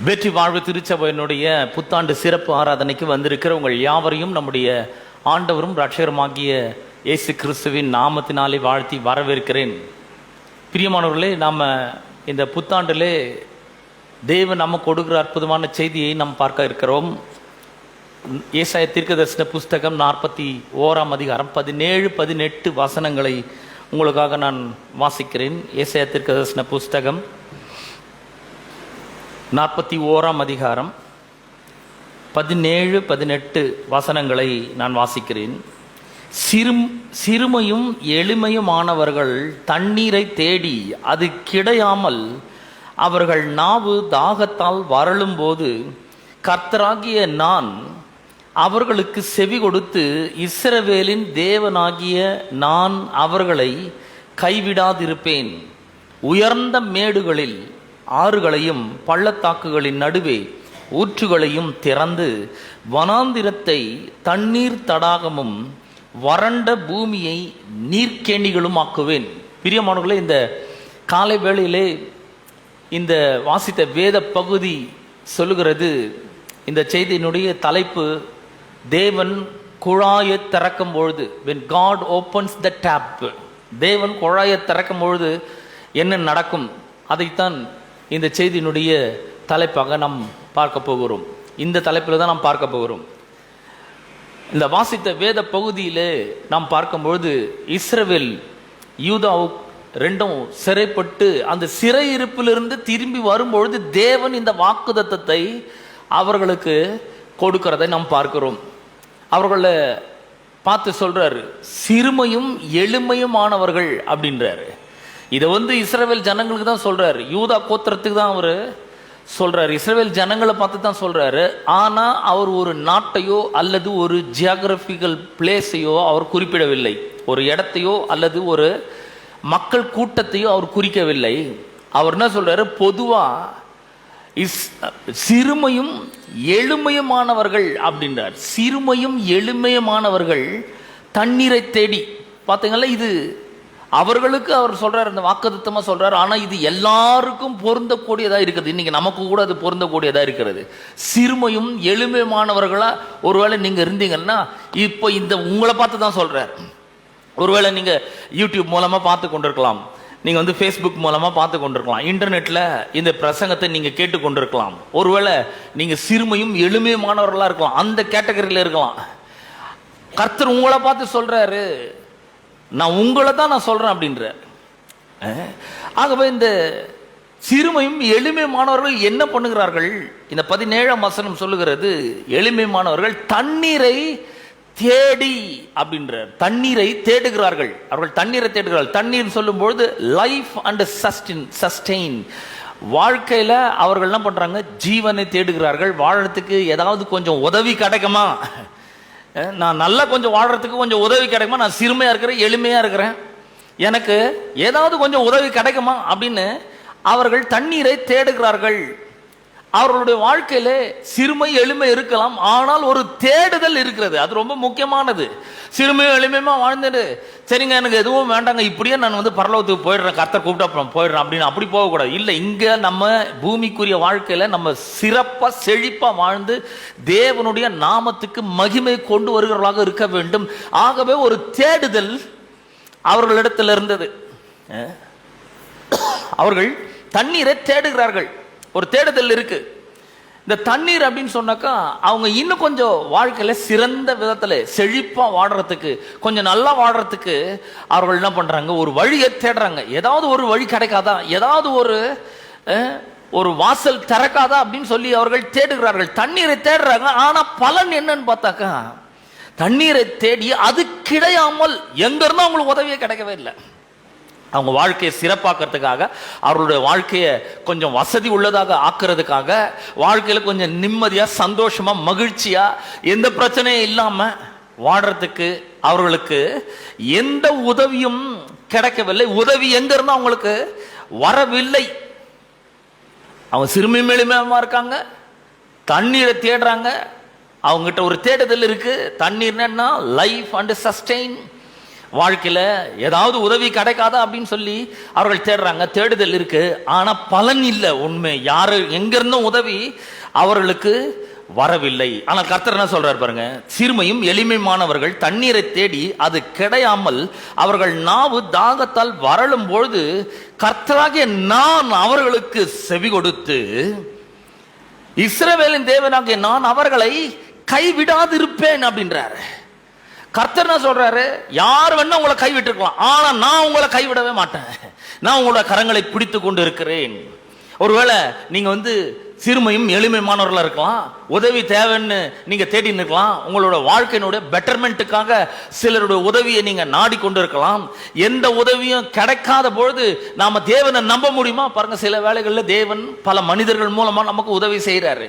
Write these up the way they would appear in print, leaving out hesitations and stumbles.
வெற்றி வாழ்வு திருச்சபையினுடைய புத்தாண்டு சிறப்பு ஆராதனைக்கு வந்திருக்கிற உங்கள் யாவரையும் நம்முடைய ஆண்டவரும் இரட்சகருமாகிய இயேசு கிறிஸ்துவின் நாமத்தினாலே வாழ்த்தி வரவேற்கிறேன். பிரியமானவர்களே, நாம் இந்த புத்தாண்டிலே தேவன் நமக்கு கொடுக்கிற அற்புதமான செய்தியை நாம் பார்க்க இருக்கிறோம். ஏசாயா தீர்க்கதரிசன புஸ்தகம் 41ஆம் அதிகாரம் 17-18 வசனங்களை உங்களுக்காக நான் வாசிக்கிறேன். ஏசாயா தீர்க்கதரிசன புஸ்தகம் 41ஆம் அதிகாரம் 17-18 வசனங்களை நான் வாசிக்கிறேன். சிறுமையும் எளிமையுமானவர்கள் தண்ணீரை தேடி அது கிடையாமல் அவர்கள் நாவு தாகத்தால் வறளும் போது கர்த்தராகிய நான் அவர்களுக்கு செவி கொடுத்து இஸ்ரவேலின் தேவனாகிய நான் அவர்களை கைவிடாதிருப்பேன். உயர்ந்த மேடுகளில் ஆறுகளையும் பள்ளத்தாக்குகளின் நடுவே ஊற்றுகளையும் திறந்து வனாந்திரத்தை தண்ணீர் தடாகமும் வறண்ட பூமியை நீர்க்கேணிகளும் ஆக்குவேன். பிரியமானவர்களே, இந்த காலை வேளையிலே இந்த வாசித்த வேத பகுதி சொல்லுகிறது, இந்த செய்தியினுடைய தலைப்பு தேவன் குழாயை திறக்கும் பொழுது, when God opens the tap, தேவன் குழாயை திறக்கும் பொழுது என்ன நடக்கும், அதைத்தான் இந்த செய்தியினுடைய தலைப்பாக நாம் பார்க்க போகிறோம். இந்த தலைப்பில் தான் நாம் பார்க்க போகிறோம். இந்த வாசித்த வேத பகுதியிலே நாம் பார்க்கும்பொழுது இஸ்ரவேல் யூதாவு ரெண்டும் சிறைப்பட்டு அந்த சிறையிருப்பிலிருந்து திரும்பி வரும்பொழுது தேவன் இந்த வாக்குத்தத்தத்தை அவர்களுக்கு கொடுக்கிறதை நாம் பார்க்கிறோம். அவர்களை பார்த்து சொல்றாரு, சிறுமையும் எளிமையுமானவர்கள் அப்படின்றாரு. இதை இஸ்ரவேல் ஜனங்களுக்கு தான் சொல்றாரு, யூதா கோத்திரத்துக்கு தான் அவர் சொல்றாரு, இஸ்ரவேல் ஜனங்களை பார்த்து தான் சொல்றாரு. ஆனா அவர் ஒரு நாட்டையோ அல்லது ஒரு ஜியாகிரபிக்கல் பிளேஸையோ அவர் குறிப்பிடவில்லை, ஒரு இடத்தையோ அல்லது ஒரு மக்கள் கூட்டத்தையோ அவர் குறிக்கவில்லை. அவர் என்ன சொல்றாரு, பொதுவா சிறுமையும் எளிமையுமானவர்கள் அப்படின்றார். சிறுமையும் எளிமையுமானவர்கள் தண்ணீரை தேடி. பார்த்தீங்களா, இது அவர்களுக்கு அவர் சொல்றாரு, அந்த வாக்குத்தத்தமா சொல்றாரு. ஆனா இது எல்லாருக்கும் பொருந்தக்கூடியதா இருக்குது. இன்னைக்கு நமக்கு கூட அது பொருந்தக்கூடியதா இருக்கிறது. சிறுமையும் எளிமையுமானவர்களா ஒருவேளை நீங்க இருந்தீங்கன்னா, இப்போ இந்த உங்களை பார்த்து தான் சொல்றாரு. ஒருவேளை நீங்க யூடியூப் மூலமா பார்த்து கொண்டிருக்கலாம், நீங்க ஃபேஸ்புக் மூலமா பார்த்து கொண்டிருக்கலாம், இன்டர்நெட்ல இந்த பிரசங்கத்தை நீங்க கேட்டு கொண்டிருக்கலாம். ஒருவேளை நீங்க சிறுமையும் எளிமையுமானவர்களா இருக்கலாம், அந்த கேட்டகரியில இருக்கலாம். கர்த்தர் உங்களை பார்த்து சொல்றாரு, நான் உங்களை தான் நான் சொல்றேன் அப்படின்ற. ஆகவே இந்த சிறுமையும் எளிமையுமானவர்கள் என்ன பண்ணுகிறார்கள்? இந்த 17ஆம் வசனம் சொல்லுகிறது, எளிமையுமானவர்கள் தண்ணீரை தேடி அப்படின்றார். தண்ணீரை தேடுகிறார்கள், அவர்கள் தண்ணீரை தேடுகிறார்கள். தண்ணீர் சொல்லும்பொழுது லைஃப் அண்ட் சஸ்டெயின், வாழ்க்கையில அவர்கள் என்ன பண்றாங்க, ஜீவனை தேடுகிறார்கள். வாழறதுக்கு ஏதாவது கொஞ்சம் உதவி கிடைக்குமா, நான் நல்லா கொஞ்சம் வாழ்றதுக்கு கொஞ்சம் உதவி கிடைக்குமா, நான் சிறுமையா இருக்கிறேன் எளிமையா இருக்கிறேன், எனக்கு ஏதாவது கொஞ்சம் உதவி கிடைக்குமா அப்படின்னு அவர்கள் தண்ணீரை தேடுகிறார்கள். அவர்களுடைய வாழ்க்கையில சிறுமை எளிமை இருக்கலாம், ஆனால் ஒரு தேடுதல் இருக்கிறது. அது ரொம்ப முக்கியமானது. சிறுமையும் எளிமையுமா வாழ்ந்துட்டு சரிங்க எனக்கு எதுவும் வேண்டாங்க, இப்படியே நான் பரலோகத்துக்கு போயிடுறேன், கர்த்தர் கூப்பிட்டா போயிடுறேன் அப்படின்னு அப்படி போகக்கூடாது. இல்லை, இங்க நம்ம பூமிக்குரிய வாழ்க்கையில நம்ம சிறப்பா செழிப்பா வாழ்ந்து தேவனுடைய நாமத்துக்கு மகிமை கொண்டு வருகிறவர்களாக இருக்க வேண்டும். ஆகவே ஒரு தேடுதல் அவர்களிடத்தில் இருந்தது. அவர்கள் தண்ணீரை தேடுகிறார்கள், ஒரு தேடுதல் இருக்கு. இந்த தண்ணீர் அப்படின்னு சொன்னாக்கா அவங்க இன்னும் கொஞ்சம் வாழ்க்கையில சிறந்த விதத்துல செழிப்பா வாடுறதுக்கு, கொஞ்சம் நல்லா வாடுறதுக்கு அவர்கள் என்ன பண்றாங்க, ஒரு வழியை தேடுறாங்க. ஏதாவது ஒரு வழி கிடைக்காதா, ஏதாவது ஒரு வாசல் திறக்காதா அப்படின்னு சொல்லி அவர்கள் தேடுகிறார்கள், தண்ணீரை தேடுறாங்க. ஆனா பலன் என்னன்னு பார்த்தாக்கா, தண்ணீரை தேடி அது கிடையாமல் எங்க இருந்தும் அவங்களுக்கு உதவியே கிடைக்கவே இல்லை. அவங்க வாழ்க்கையை சிறப்பாக்கிறதுக்காக, அவர்களுடைய வாழ்க்கையை கொஞ்சம் வசதி உள்ளதாக ஆக்குறதுக்காக, வாழ்க்கையில கொஞ்சம் நிம்மதியா சந்தோஷமா மகிழ்ச்சியா எந்த பிரச்சனையும் இல்லாம வாடுறதுக்கு அவர்களுக்கு எந்த உதவியும் கிடைக்கவில்லை. உதவி எங்க இருந்தா அவங்களுக்கு வரவில்லை. அவங்க சிறுமி எளிமையா இருக்காங்க, தண்ணீரை தேடுறாங்க. அவங்ககிட்ட ஒரு தேடுதல் இருக்கு. தண்ணீர் என்ன, லைஃப் அண்ட் சஸ்டெயின், வாழ்க்கையில ஏதாவது உதவி கிடைக்காதா அப்படின்னு சொல்லி அவர்கள் தேடுறாங்க. தேடுதல் இருக்கு, ஆனா பலன் இல்லை. உண்மை யாரு எங்க இருந்தும் உதவி அவர்களுக்கு வரவில்லை. ஆனால் கர்த்தர் என்ன சொல்றார் பாருங்க, சிறுமையும் எளிமையானவர்கள் தண்ணீரை தேடி அது கிடையாமல் அவர்கள் நாவு தாகத்தால் வரலும் பொழுது கர்த்தராகிய நான் அவர்களுக்கு செவி கொடுத்து இஸ்ரவேலின் தேவனாகிய நான் அவர்களை கைவிடாதிருப்பேன் அப்படின்றாரு. கர்த்தர் என்ன சொல்றாரு, யார் வேணா உங்களை கைவிட்டிருக்கலாம், ஆனா நான் உங்களை கைவிடவே மாட்டேன். நான் உங்களோட கரங்களை பிடித்து கொண்டு இருக்கிறேன். ஒருவேளை நீங்க சிறுமையும் எளிமையானவர்களா இருக்கலாம், உதவி தேவைன்னு நீங்க தேடி இருக்கலாம், உங்களோட வாழ்க்கையினுடைய பெட்டர்மெண்ட்டுக்காக சிலருடைய உதவியை நீங்க நாடி கொண்டு இருக்கலாம். எந்த உதவியும் கிடைக்காத பொழுது நாம தேவனை நம்ப முடியுமா? பாருங்க, சில வேளைகளில் தேவன் பல மனிதர்கள் மூலமா நமக்கு உதவி செய்யறாரு.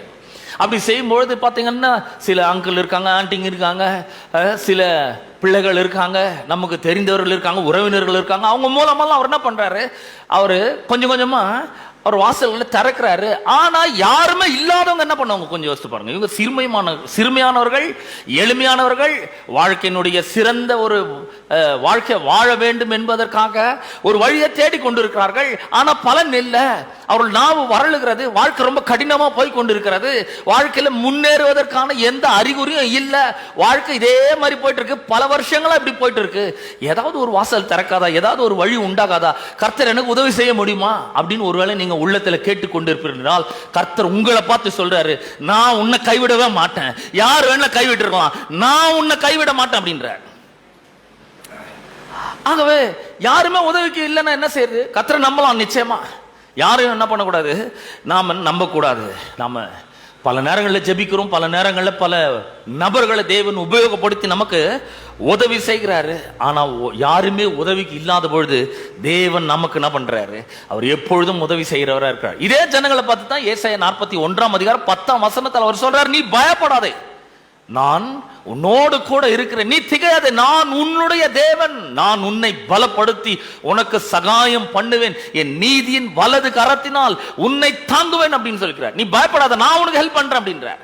அப்படி செய்யும்பொழுது பார்த்தீங்கன்னா சில அங்கிள் இருக்காங்க, ஆண்டிங்க இருக்காங்க, சில பிள்ளைகள் இருக்காங்க, நமக்கு தெரிந்தவர்கள் இருக்காங்க, உறவினர்கள் இருக்காங்க. அவங்க மூலமெல்லாம் அவர் என்ன பண்றாரு, அவர் கொஞ்சம் கொஞ்சமா அவர் வாசல்களை திறக்கிறாரு. ஆனா யாருமே இல்லாதவங்க என்ன பண்ணுவாங்க, கொஞ்சம் யோசித்து பாருங்க. இவங்க சிறுமையானவர்கள், எளிமையானவர்கள், வாழ்க்கையினுடைய சிறந்த ஒரு வாழ்க்கை வாழ வேண்டும் என்பதற்காக ஒரு வழியை தேடி கொண்டிருக்கிறார்கள். ஆனா பலன் இல்லை. அவர்கள் நாவு வரலுகிறது, வாழ்க்கை ரொம்ப கடினமா போய் கொண்டிருக்கிறது, வாழ்க்கையில முன்னேறுவதற்கான எந்த அறிகுறியும் இல்லை. வாழ்க்கை இதே மாதிரி போயிட்டு இருக்கு, பல வருஷங்களா இப்படி போயிட்டு இருக்கு. ஏதாவது ஒரு வாசல் திறக்காதா, ஏதாவது ஒரு வழி உண்டாகாதா, கர்த்தர் எனக்கு உதவி செய்ய முடியுமா அப்படின்னு ஒருவேளை நீங்க உள்ளத்துல கேட்டுக்கொண்டிருப்பீர்கள். கர்த்தர் உங்களை பார்த்து சொல்றாரு, நான் உன்னை கைவிடவே மாட்டேன். யார் வேணா கைவிட்டு இருக்கலாம், நான் உன்னை கைவிட மாட்டேன் அப்படின்றார். ஆகவே யாருமே உதவிக்கு இல்லைன்னா என்ன செய்யுது, கர்த்தரை நம்பலாம். நிச்சயமா யாரையும் என்ன பண்ணக்கூடாது, நாம நம்ப கூடாது. நாம பல நேரங்களில் ஜெபிக்கிறோம், பல நேரங்களில் பல நபர்களை தேவன் உபயோகப்படுத்தி நமக்கு உதவி செய்கிறாரு. ஆனா யாருமே உதவிக்கு இல்லாத பொழுது தேவன் நமக்கு என்ன பண்றாரு, அவர் எப்பொழுதும் உதவி செய்கிறவரா இருக்கிறார். இதே ஜனங்களை பார்த்து தான் ஏசாயா 41:10 அவர் சொல்றாரு, நீ பயப்படாதே, நான் உன்னோடு கூட இருக்கிறேன், நீ திகையாதே, நான் உன்னுடைய தேவன், நான் உன்னை பலப்படுத்தி உனக்கு சகாயம் பண்ணுவேன், என் நீதியின் வலது கரத்தினால் உன்னை தாங்குவேன் அப்படின்னு சொல்லிக்கிறார். நீ பயப்படாத, நான் உனக்கு ஹெல்ப் பண்றேன் அப்படின்ற.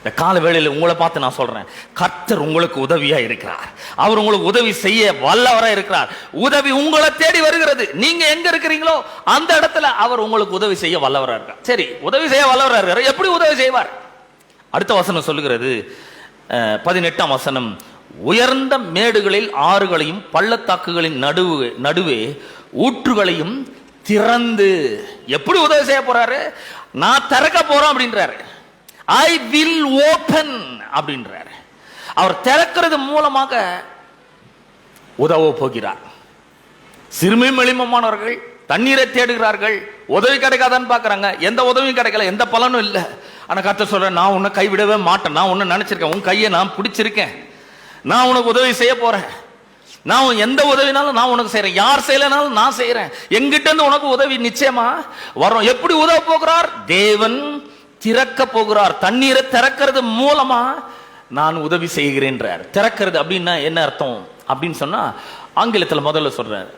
இந்த கால வேளையில் உங்களை பார்த்து நான் சொல்றேன், கர்த்தர் உங்களுக்கு உதவியா இருக்கிறார். அவர் உங்களுக்கு உதவி செய்ய வல்லவரா இருக்கிறார். உதவி உங்களை தேடி வருகிறது. நீங்க எங்க இருக்கிறீங்களோ அந்த இடத்துல அவர் உங்களுக்கு உதவி செய்ய வல்லவரா இருக்கார். சரி, உதவி செய்ய வல்லவரா இருக்கிறார், எப்படி உதவி செய்வார்? அடுத்த வசனம் சொல்லுகிறது, 18ஆம் வசனம், உயர்ந்த மேடுகளில் ஆறுகளையும் பள்ளத்தாக்குகளின் நடுவே ஊற்றுகளையும் திறந்து. எப்படி உதவி செய்ய போறாரு, நான் திறக்க போறேன் அப்படின்றாரு. ஐ வில் ஓபன் அப்படின்றாரு. அவர் திறக்கிறது மூலமாக உதவ போகிறார். சிறுமையும் எளிமையானவர்கள் தண்ணீரை தேடுகிறார்கள், உதவி கிடைக்காதான்னு பாக்குறாங்க, எந்த உதவியும் கிடைக்கல, எந்த பலனும் இல்லை. ஆனா கர்த்தர் சொல்ற, நான் உன்னை கைவிடவே மாட்டேன், நான் உன்னை நினைச்சிருக்கேன், உன் கையை நான் பிடிச்சிருக்கேன், நான் உனக்கு உதவி செய்ய போறேன், நான் எந்த உதவினாலும் நான் உனக்கு செய்யறேன், யார் செய்யலனாலும் நான் செய்யறேன், எங்கிட்ட இருந்து உனக்கு உதவி நிச்சயமா வரும். எப்படி உதவ போகிறார், தேவன் திறக்க போகிறார். தண்ணீரை திறக்கிறது மூலமா நான் உதவி செய்கிறேன்றார். திறக்கிறது அப்படின்னா என்ன அர்த்தம் அப்படின்னு சொன்னா, ஆங்கிலத்தில் முதல்ல சொல்றாரு,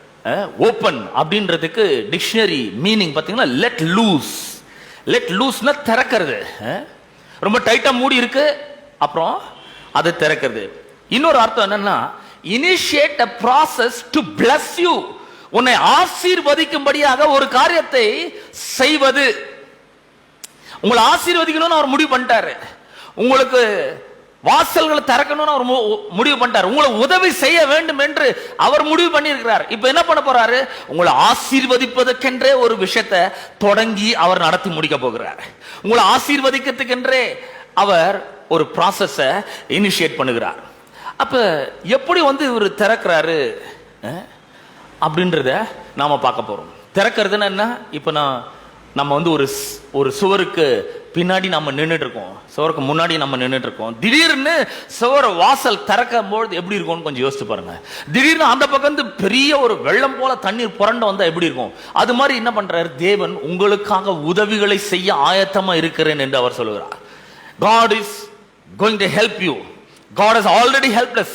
ஓப்பன் அப்படின்றதுக்கு டிக்ஷனரி மீனிங் பார்த்தீங்கன்னா லெட் லூஸ். லெட் லூஸ்னா திறக்கிறது. ரொம்ப டைட்டா மூடி இருக்கு, அப்புறம் அது திறக்கிறது. இன்னொரு அர்த்தம் என்னன்னா, initiate a process to bless you. உன்னை ஆசீர்வதிக்கும்படியாக ஒரு காரியத்தை செய்வது. உங்களை ஆசீர்வதிக்கணும்னு அவர் முடிவு பண்ணிட்டாரு, உங்களுக்கு வாசல்களை திறக்கணும்னு அவர் முடிவு பண்ணிட்டார், உங்களை உதவி செய்ய வேண்டும் என்று அவர் முடிவு பண்ணியிருக்கிறார். இப்ப என்ன பண்ண போறாரு, உங்களை ஆசீர்வதிப்பதற்கென்றே ஒரு விஷயத்தை தொடங்கி அவர் நடத்தி முடிக்க போகிறார். உங்களை ஆசீர்வதிக்கிறதுக்கென்றே அவர் ஒரு ப்ராசஸை இனிஷியேட் பண்ணுகிறார். அப்ப எப்படி இவர் திறக்கிறாரு அப்படின்றத நாம பார்க்க போறோம். திறக்கிறதுன்னா என்ன, இப்ப நம்ம ஒரு சுவருக்கு பின்னாடி நம்ம நின்றுட்டு இருக்கோம், சுவருக்கு முன்னாடி நம்ம நின்றுட்டு இருக்கோம். திடீர்னு சுவர் வாசல் திறக்கும் பொழுது எப்படி இருக்கும்னு கொஞ்சம் யோசிச்சு பாருங்க. திடீர்னு அந்த பக்கம் பெரிய ஒரு வெள்ளம் போல தண்ணீர் புரண்டு வந்தா எப்படி இருக்கும், அது மாதிரி என்ன பண்றாரு, தேவன் உங்களுக்காக உதவிகளை செய்ய ஆயத்தமா இருக்கிறேன் என்று அவர் சொல்லுகிறார். God is going to help you. God has already helped us.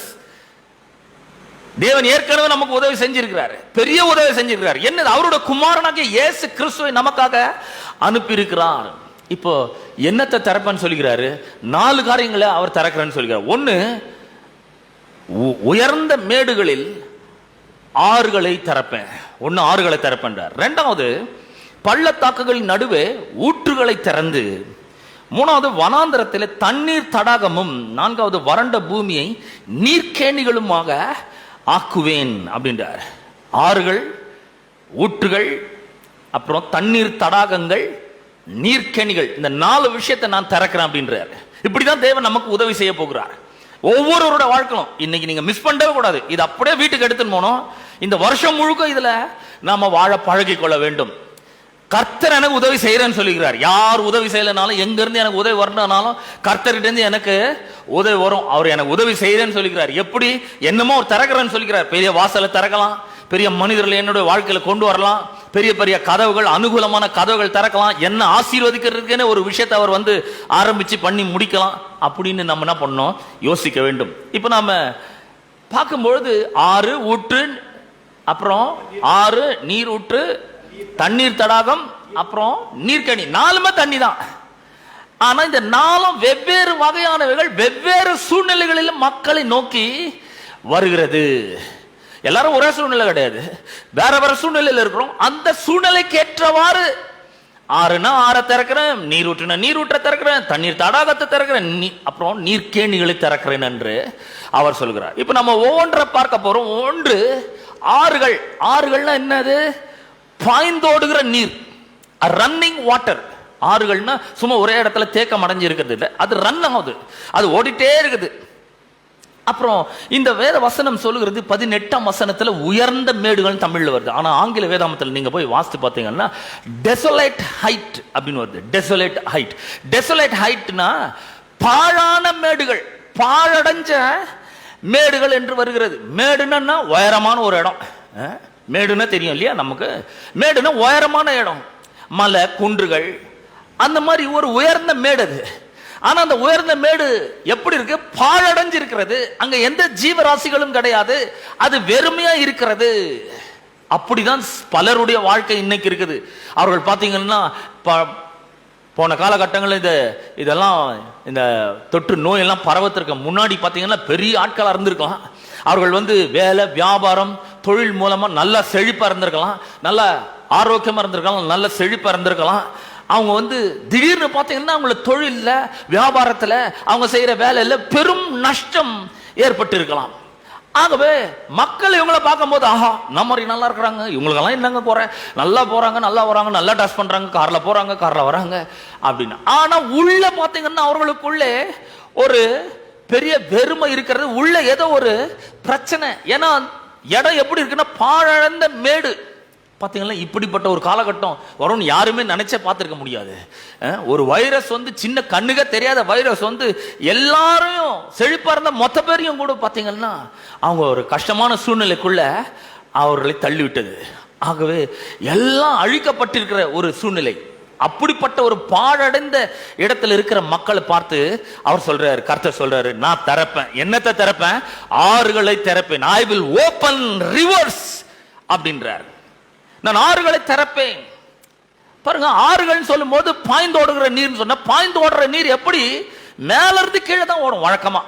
தேவன் ஏற்கனவே நமக்கு உதவி செஞ்சிருக்கிறார், பெரிய உதவி செஞ்சிருக்கிறார். என்னது, அவருடைய குமாரனாகிய இயேசு கிறிஸ்துவை நமக்காக அனுப்பி இருக்கிறார். இப்போ என்னத்தை திறப்பன்னு சொல்லுகிறாரு, 4 காரியங்களை அவர் திறக்கிறேன்னு சொல்லுகிறார். ஒன்னு, உயர்ந்த மேடுகளில் ஆறுகளை திறப்பேன். ஒன்னு ஆறுகளை திறப்பேன்றார். ரெண்டாவது பள்ளத்தாக்குகளின் நடுவே ஊற்றுகளை திறந்து, மூணாவது வனாந்தரத்தில் தண்ணீர் தடாகமும், நான்காவது வறண்ட பூமியை நீர்க்கேணிகளுமாக ஆக்குவேன் அப்படின்றார். ஆறுகள், ஊற்றுகள், அப்புறம் தண்ணீர் தடாகங்கள், நீர்க்கேணிகள், இந்த 4 விஷயத்தை நான் திறக்கிறேன் அப்படின்றார். இப்படிதான் தேவன் நமக்கு உதவி செய்ய போகிறார். ஒவ்வொருவரோட வாழ்க்கையும் இன்னைக்கு நீங்க மிஸ் பண்ணவே கூடாது. இது அப்படியே வீட்டுக்கு எடுத்துன்னு போனோம். இந்த வருஷம் முழுக்க இதுல நாம வாழ பழகி கொள்ள வேண்டும். கர்த்தர் எனக்கு உதவி செய்யறேன்னு சொல்லிக்கிறார். யார் உதவி செய்யலனாலும், எங்க இருந்து எனக்கு உதவி வரணும்னாலும் கர்த்தர்கிட்ட இருந்து எனக்கு உதவி வரும். அவர் எனக்கு உதவி செய்யறேன்னு சொல்லிக்கிறார். எப்படி? என்னமோ ஒரு திறக்கிறேன்னு சொல்லிக்கிறார். பெரிய வாசலை திறக்கலாம், பெரிய மனிதர்கள் என்னுடைய வாழ்க்கையில கொண்டு வரலாம், பெரிய பெரிய கதவுகள், அனுகூலமான கதவுகள் திறக்கலாம், என்ன ஆசீர்வதிக்கிறதுக்குன்னு ஒரு விஷயத்தை அவர் வந்து ஆரம்பிச்சு பண்ணி முடிக்கலாம். அப்படின்னு நம்ம என்ன பண்ணோம், யோசிக்க வேண்டும். இப்ப நாம பார்க்கும்பொழுது ஆறு, ஊற்று, அப்புறம் ஆறு, நீர் ஊற்று, தண்ணீர் தடாகம், அப்புறம் நீர்க்கணி, 4மே தண்ணி தான். ஆனா இந்த 4ம் வெவ்வேறு வகையானவைகள் வெவ்வேறு சூழ்நிலைகளில் மக்களை நோக்கி வருகிறது. எல்லாரும் ஒரே சூழ்நிலை கிடையாது, வேற வேற சூழ்நிலையில் இருக்கிறோம். அந்த சூழ்நிலைக்கு ஏற்றவாறு ஆறுனா ஆற திறக்கிறேன், நீர் ஊற்றுனா நீர் ஊற்ற திறக்கிறேன், தண்ணீர் தடாகத்தை திறக்கிறேன், அப்புறம் நீர்க்கேணிகளை திறக்கிறேன் என்று அவர் சொல்கிறார். இப்ப நம்ம ஒவ்வொன்றை பார்க்க போறோம். ஒன்று ஆறுகள். ஆறுகள்னா என்னது? பாய்ந்தோடுகிற நீர், ரன்னிங் வாட்டர். ஆறுகள்னா சும்மா ஒரே இடத்துல தேக்கம் அடைஞ்சு இருக்கிறது இல்லை, அது ரன் ஆகுது, அது ஓடிட்டே இருக்குது. அப்புறம் இந்த வேத வசனம் சொல்லுகிறது 18ஆம் வசனத்துல உயர்ந்த மேடுகள் தமிழ்ல வருது. ஆனா ஆங்கில வேதாமத்தில் நீங்க போய் வாசித்து பார்த்தீங்கன்னா டெசோலேட் ஹைட் அப்படின்னு வருது. டெசோலேட் ஹைட். டெசோலேட் ஹைட்னா பாழான மேடுகள், பாழடைஞ்ச மேடுகள் என்று வருகிறது. மேடுன்னா உயரமான ஒரு இடம். மேடுன்னா தெரியும் இல்லையா நமக்கு? மேடுன்னா உயரமான இடம், மலை, குன்றுகள், அந்த மாதிரி ஒரு உயர்ந்த மேடு அது. ஆனா அந்த உயர்ந்த மேடு எப்படி இருக்கு? பாழடைஞ்சு இருக்கிறது. அங்க எந்த ஜீவராசிகளும் கிடையாது, அது வெறுமையா இருக்கிறது. அப்படிதான் பலருடைய வாழ்க்கை இன்னைக்கு இருக்குது. அவர்கள் பார்த்தீங்கன்னா போன காலகட்டங்களில் இதெல்லாம் இந்த தொற்று நோயெல்லாம் பரவத்திற்கு முன்னாடி பார்த்தீங்கன்னா பெரிய ஆட்களாக இருந்திருக்கலாம். அவர்கள் வந்து வேலை, வியாபாரம், தொழில் மூலமா நல்லா செழிப்பா இருந்திருக்கலாம், நல்ல ஆரோக்கியமா இருந்திருக்கலாம், நல்ல செழிப்பா இருந்திருக்கலாம். அவங்க வந்து திடீர்னு பார்த்தீங்கன்னா அவங்கள தொழில்ல, வியாபாரத்துல, அவங்க செய்யற வேலையில பெரும் நஷ்டம் ஏற்பட்டு இருக்கலாம். ஆகவே மக்கள் இவங்களை பார்க்கும் போது, ஆஹா நம்ம மாதிரி நல்லா இருக்கிறாங்க, இவங்களுக்கெல்லாம் என்னங்க குறை, நல்லா போறாங்க, நல்லா வராங்க, நல்லா ட்ரெஸ் பண்றாங்க, கார்ல போறாங்க, கார்ல வராங்க அப்படின்னு. ஆனா உள்ள பார்த்தீங்கன்னா அவர்களுக்குள்ளே ஒரு பெரிய வெறுமை இருக்கிறது, உள்ள ஏதோ ஒரு பிரச்சனை. ஏன்னா இடம் எப்படி இருக்குன்னா பாழடைந்த மேடு. பார்த்தீங்களா, இப்படிப்பட்ட ஒரு காலகட்டம் வரும்னு யாருமே நினைச்சே பார்த்துருக்க முடியாது. ஒரு வைரஸ் வந்து, சின்ன கண்ணுக தெரியாத வைரஸ் வந்து எல்லாரையும், செழிப்பா இருந்த மொத்த பேரையும் கூட பார்த்தீங்கன்னா அவங்க ஒரு கஷ்டமான சூழ்நிலைக்குள்ள அவர்களை தள்ளிவிட்டது. ஆகவே எல்லாம் அழிக்கப்பட்டிருக்கிற ஒரு சூழ்நிலை. அப்படிப்பட்ட ஒரு பாழடைந்த இடத்துல இருக்கிற மக்களை பார்த்து அவர் சொல்றாரு, கர்த்தர் சொல்றாரு, நான் திறப்பேன். என்னத்தை திறப்பேன்? ஆறுகளை திறப்பேன். ஐ வில் ஓபன் ரிவர்ஸ் அப்படின்றார். நான் ஆறுகளை திறப்பேன். பாருங்க, ஆறுகள் சொல்லும் போது பாய்ந்தோடுகிற நீர் சொன்ன, பாய்ந்தோடுற நீர் எப்படி? மேல இருந்து கீழே தான் ஓடும் வழக்கமா,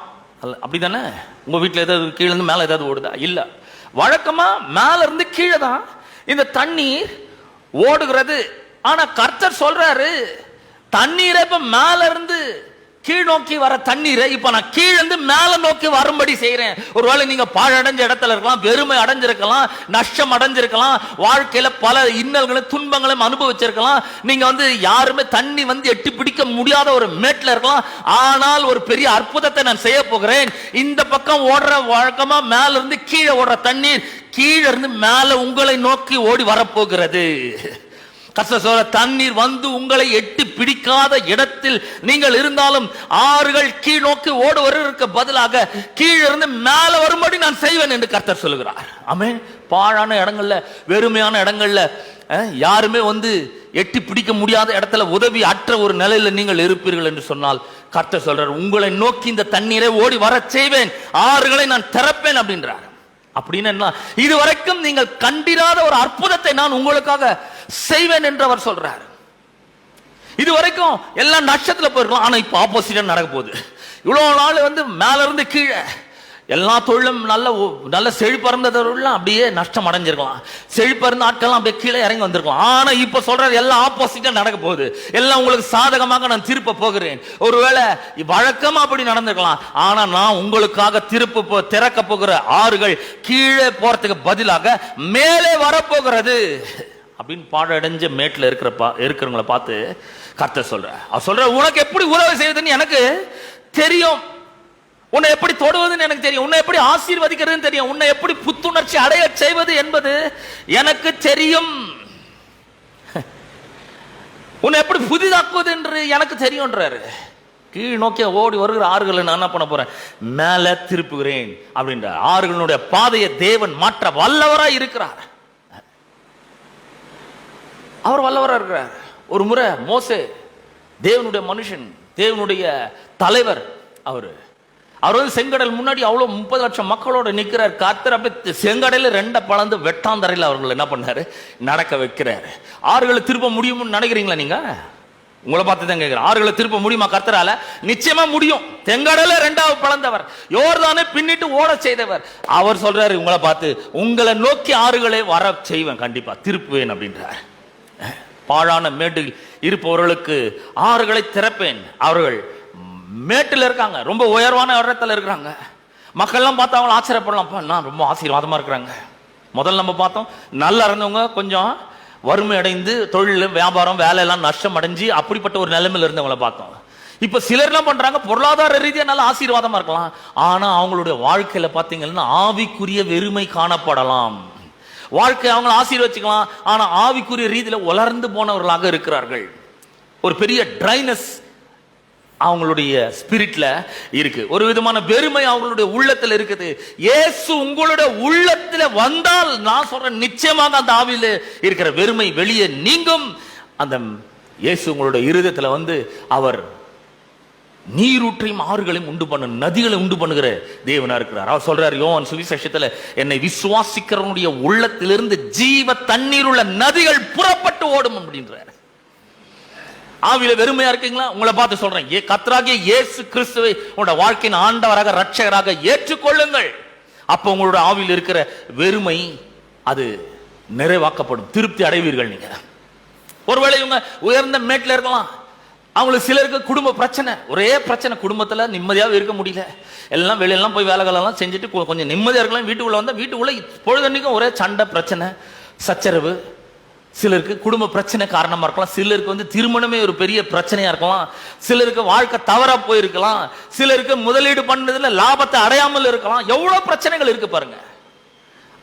அப்படிதானே? உங்க வீட்டுல ஏதாவது கீழே இருந்து மேல ஏதாவது ஓடுதா? இல்ல, வழக்கமா மேல இருந்து கீழே தான் இந்த தண்ணீர் ஓடுகிறது. ஆனா கர்த்தர் சொல்றாரு, தண்ணீரை இப்ப மேல இருந்து கீழ் நோக்கி வர தண்ணீரை இப்ப நான் கீழிருந்து மேல நோக்கி வரும்படி செய்யறேன். ஒருவேளை நீங்க பாழடைஞ்ச இடத்துல இருக்கலாம், வெறுமை அடைஞ்சிருக்கலாம், நஷ்டம் அடைஞ்சிருக்கலாம், வாழ்க்கையில பல இன்னல்களும் துன்பங்களும் அனுபவிச்சிருக்கலாம். நீங்க வந்து யாருமே தண்ணி வந்து எட்டி பிடிக்க முடியாத ஒரு மேட்ல இருக்கலாம். ஆனால் ஒரு பெரிய அற்புதத்தை நான் செய்ய போகிறேன். இந்த பக்கம் ஓடுற வழக்கமா மேல இருந்து கீழே ஓடுற தண்ணீர் கீழே இருந்து மேல உங்களை நோக்கி ஓடி வரப்போகிறது. தண்ணீர் வந்து உங்களை எட்டி பிடிக்காத இடத்தில் நீங்கள் இருந்தாலும் ஆறுகள் கீழ் நோக்கி ஓடுவதற்கு பதிலாக கீழிருந்து மேல வரும்படி நான் செய்வேன் என்று கர்த்தர் சொல்லுகிறார். ஆமென். பாழான இடங்கள்ல, வெறுமையான இடங்கள்ல, யாருமே வந்து எட்டி பிடிக்க முடியாத இடத்துல உதவி அற்ற ஒரு நிலையில நீங்கள் இருப்பீர்கள் என்று சொன்னால் கர்த்தர் சொல்றார், உங்களை நோக்கி இந்த தண்ணீரை ஓடி வர செய்வேன், ஆறுகளை நான் திறப்பேன் அப்படின்றார். அப்படின்னு என்ன? இதுவரைக்கும் நீங்கள் கண்டிராத ஒரு அற்புதத்தை நான் உங்களுக்காக செய்வேன் என்று அவர் சொல்றார். இதுவரைக்கும் எல்லாம் நஷ்டத்துல போயிருக்கலாம், ஆனா இப்ப ஆப்போசிட்டா நடக்க போகுது. இவ்வளவு நாள் வந்து மேல இருந்து கீழே, எல்லா தொழிலும் நல்ல செழிப்பறந்தவர்கள் அப்படியே நஷ்டம் அடைஞ்சிருக்கலாம். செழிப்பறந்த ஆட்கள்லாம் அப்படியே கீழே இறங்கி வந்திருக்கலாம். ஆனா இப்ப சொல்றது எல்லாம் ஆப்போசிட்டா நடக்க போகுது. எல்லாம் உங்களுக்கு சாதகமாக நான் திருப்ப போகிறேன். ஒருவேளை வழக்கமா அப்படி நடந்திருக்கலாம். ஆனா நான் உங்களுக்காக திறக்க போகிற ஆறுகள் கீழே போறதுக்கு பதிலாக மேலே வரப்போகிறது அப்படின்னு பாழடைஞ்ச மேட்ல இருக்கிறவங்களை பார்த்து கர்த்தர் சொல்ற உனக்கு எப்படி உதவி செய்வதுன்னு எனக்கு தெரியும், உன்னை எப்படி தொடுவதுன்னு எனக்கு தெரியும், உன்னை எப்படி ஆசீர்வதிக்கிறதுன்னு தெரியும், உன்னை எப்படி புத்துணர்ச்சி அடைய செய்வது என்பது எனக்கு தெரியும், உன்னை எப்படி புதிதாக்குவது என்று எனக்கு தெரியும்ன்றாரு. கீழ் நோக்கி ஓடி வருகிற ஆறுகளை நான் என்ன பண்ண போறேன், மேல திருப்புகிறேன் அப்படின்ற ஆறுகளுடைய பாதையை தேவன் மாற்ற வல்லவராய் இருக்கிறார். அவர் வல்லவராக இருக்கிறார். ஒரு முறை மோசே, தேவனுடைய மனுஷன், தேவனுடைய தலைவர், அவர் வந்து செங்கடல் முன்னாடி அவ்வளோ 30 லட்சம் மக்களோட நிற்கிறார். கர்த்தர் அப்படியே செங்கடல 2 பழந்து வெட்டாந்தரையில் அவர்கள் என்ன பண்ணாரு, நடக்க வைக்கிறாரு. ஆறுகளை திருப்ப முடியும்னு நினைக்கிறீங்களா நீங்க? உங்களை பார்த்து தான் கேட்கிறேன். ஆறுகளை திருப்ப முடியுமா கர்த்தரால? நிச்சயமா முடியும். செங்கடல 2வது பழந்தவர், யோர்தானை பின்னிட்டு ஓட செய்தவர். அவர் சொல்றாரு உங்களை பார்த்து, உங்களை நோக்கி ஆறுகளை வர செய்வேன், கண்டிப்பா திருப்புவேன் அப்படின்றார். பாழான மேட்டில் இருப்பவர்களுக்கு ஆறுகளை திறப்பேன். அவர்கள் மேட்டில் இருக்காங்க, ரொம்ப உயர்வான இடத்துல இருக்கிறாங்க. மக்கள்லாம் பார்த்தா அவங்களை ஆச்சரியப்படலாம், நான் ரொம்ப ஆசீர்வாதமா இருக்கிறாங்க. முதல்ல நம்ம பார்த்தோம், நல்லா இருந்தவங்க கொஞ்சம் வறுமை அடைந்து தொழில் வியாபாரம் வேலை எல்லாம் நஷ்டம் அடைஞ்சு அப்படிப்பட்ட ஒரு நிலைமையில இருந்தவங்களை பார்த்தோம். இப்ப சிலர் என்ன பண்றாங்க, பொருளாதார ரீதியா நல்ல ஆசீர்வாதமா இருக்கலாம், ஆனா அவங்களுடைய வாழ்க்கையில பாத்தீங்கன்னா ஆவிக்குரிய வெறுமை காணப்படலாம். வாழ்க்கை அவங்க ஆசீர்வதிக்கலாம், ஆனா ஆவிக்குரிய ரீதியில உலர்ந்து போனவர்களாக இருக்கிறார்கள். ஒரு பெரிய ட்ரைனஸ் அவங்களுடைய ஸ்பிரிட்ல இருக்கு, ஒரு விதமான வெறுமை அவங்களுடைய உள்ளத்துல இருக்குது. இயேசு உங்களுடைய உள்ளத்துல வந்தால் நான் சொல்றேன், நிச்சயமாக அந்த ஆவியில இருக்கிற வெறுமை வெளியே நீங்கும். அந்த இயேசு உங்களுடைய இருதயத்துல வந்து அவர் நீரூற்றையும் ஆறுகளையும் உண்டு பண்ண, நதிகளை உண்டு பண்ணுகிற தேவனா இருக்கிறார். அவர் சொல்றார் யோவான் சுவிசேஷத்துல, என்னை விசுவாசிக்கிறவனுடைய உள்ளத்திலிருந்து ஜீவ தண்ணீர் உள்ள நதிகள் புறப்பட்டு ஓடும் அப்படின்றார். ஆவியில வெறுமையா இருக்கீங்களா? உங்களை பார்த்து சொல்றேன், கர்த்தராகிய இயேசு கிறிஸ்துவை உங்களோட வாழ்க்கையின் ஆண்டவராக ரட்சகராக ஏற்றுக்கொள்ளுங்கள். அப்ப உங்களோட ஆவியில் இருக்கிற வெறுமை அது நிறைவாக்கப்படும், திருப்தி அடைவீர்கள். நீங்க ஒருவேளை இவங்க உயர்ந்த மேட்ல இருக்கலாம், அவங்களுக்கு சிலருக்கு குடும்ப பிரச்சனை, ஒரே பிரச்சனை, குடும்பத்துல நிம்மதியாக இருக்க முடியல, எல்லாம் வெளியெல்லாம் போய் வேலைகளெல்லாம் செஞ்சுட்டு கொஞ்சம் நிம்மதியா இருக்கலாம். வீட்டுக்குள்ள வந்தா வீட்டுக்குள்ள பொழுதன்னைக்கும் ஒரே சண்டை, பிரச்சனை, சச்சரவு. சிலருக்கு குடும்ப பிரச்சனை காரணமா இருக்கலாம், சிலருக்கு வந்து திருமணமே ஒரு பெரிய பிரச்சனையா இருக்கலாம், சிலருக்கு வாழ்க்கை தவறா போயிருக்கலாம், சிலருக்கு முதலீடு பண்ணதுல லாபத்தை அடையாமல் இருக்கலாம். எவ்வளவு பிரச்சனைகள் இருக்கு பாருங்க.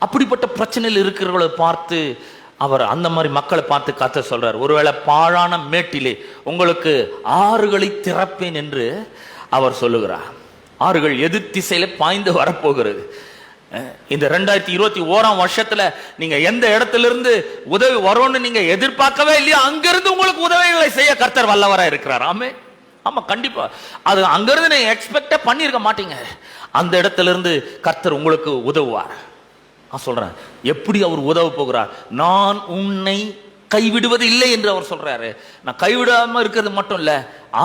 அப்படிப்பட்ட பிரச்சனையில் இருக்கிறவங்களை பார்த்து அவர் அந்த மாதிரி மக்களை பார்த்து கர்த்தர் சொல்றார், ஒருவேளை பாழான மேட்டிலே உங்களுக்கு ஆறுகளை திறப்பேன் என்று அவர் சொல்லுகிறார். ஆறுகள் எதிர் திசையில பாய்ந்து வரப்போகிறது. இந்த 2021 வருஷத்துல நீங்க எந்த இடத்துல இருந்து உதவி வரும்னு நீங்க எதிர்பார்க்கவே இல்லையா, அங்கிருந்து உங்களுக்கு உதவிகளை செய்ய கர்த்தர் வல்லவரா இருக்கிறார். ஆமா கண்டிப்பா, அது அங்கிருந்து நீங்க எக்ஸ்பெக்டே பண்ணிருக்க மாட்டீங்க. அந்த இடத்துல இருந்து கர்த்தர் உங்களுக்கு உதவுவார். சொல்றேன், எப்படி அவர் உதவ போகிறார், நான் உன்னை கைவிடுவது இல்லை என்று அவர் சொல்றாரு. நான் கைவிடாம இருக்கிறது மட்டும் இல்ல,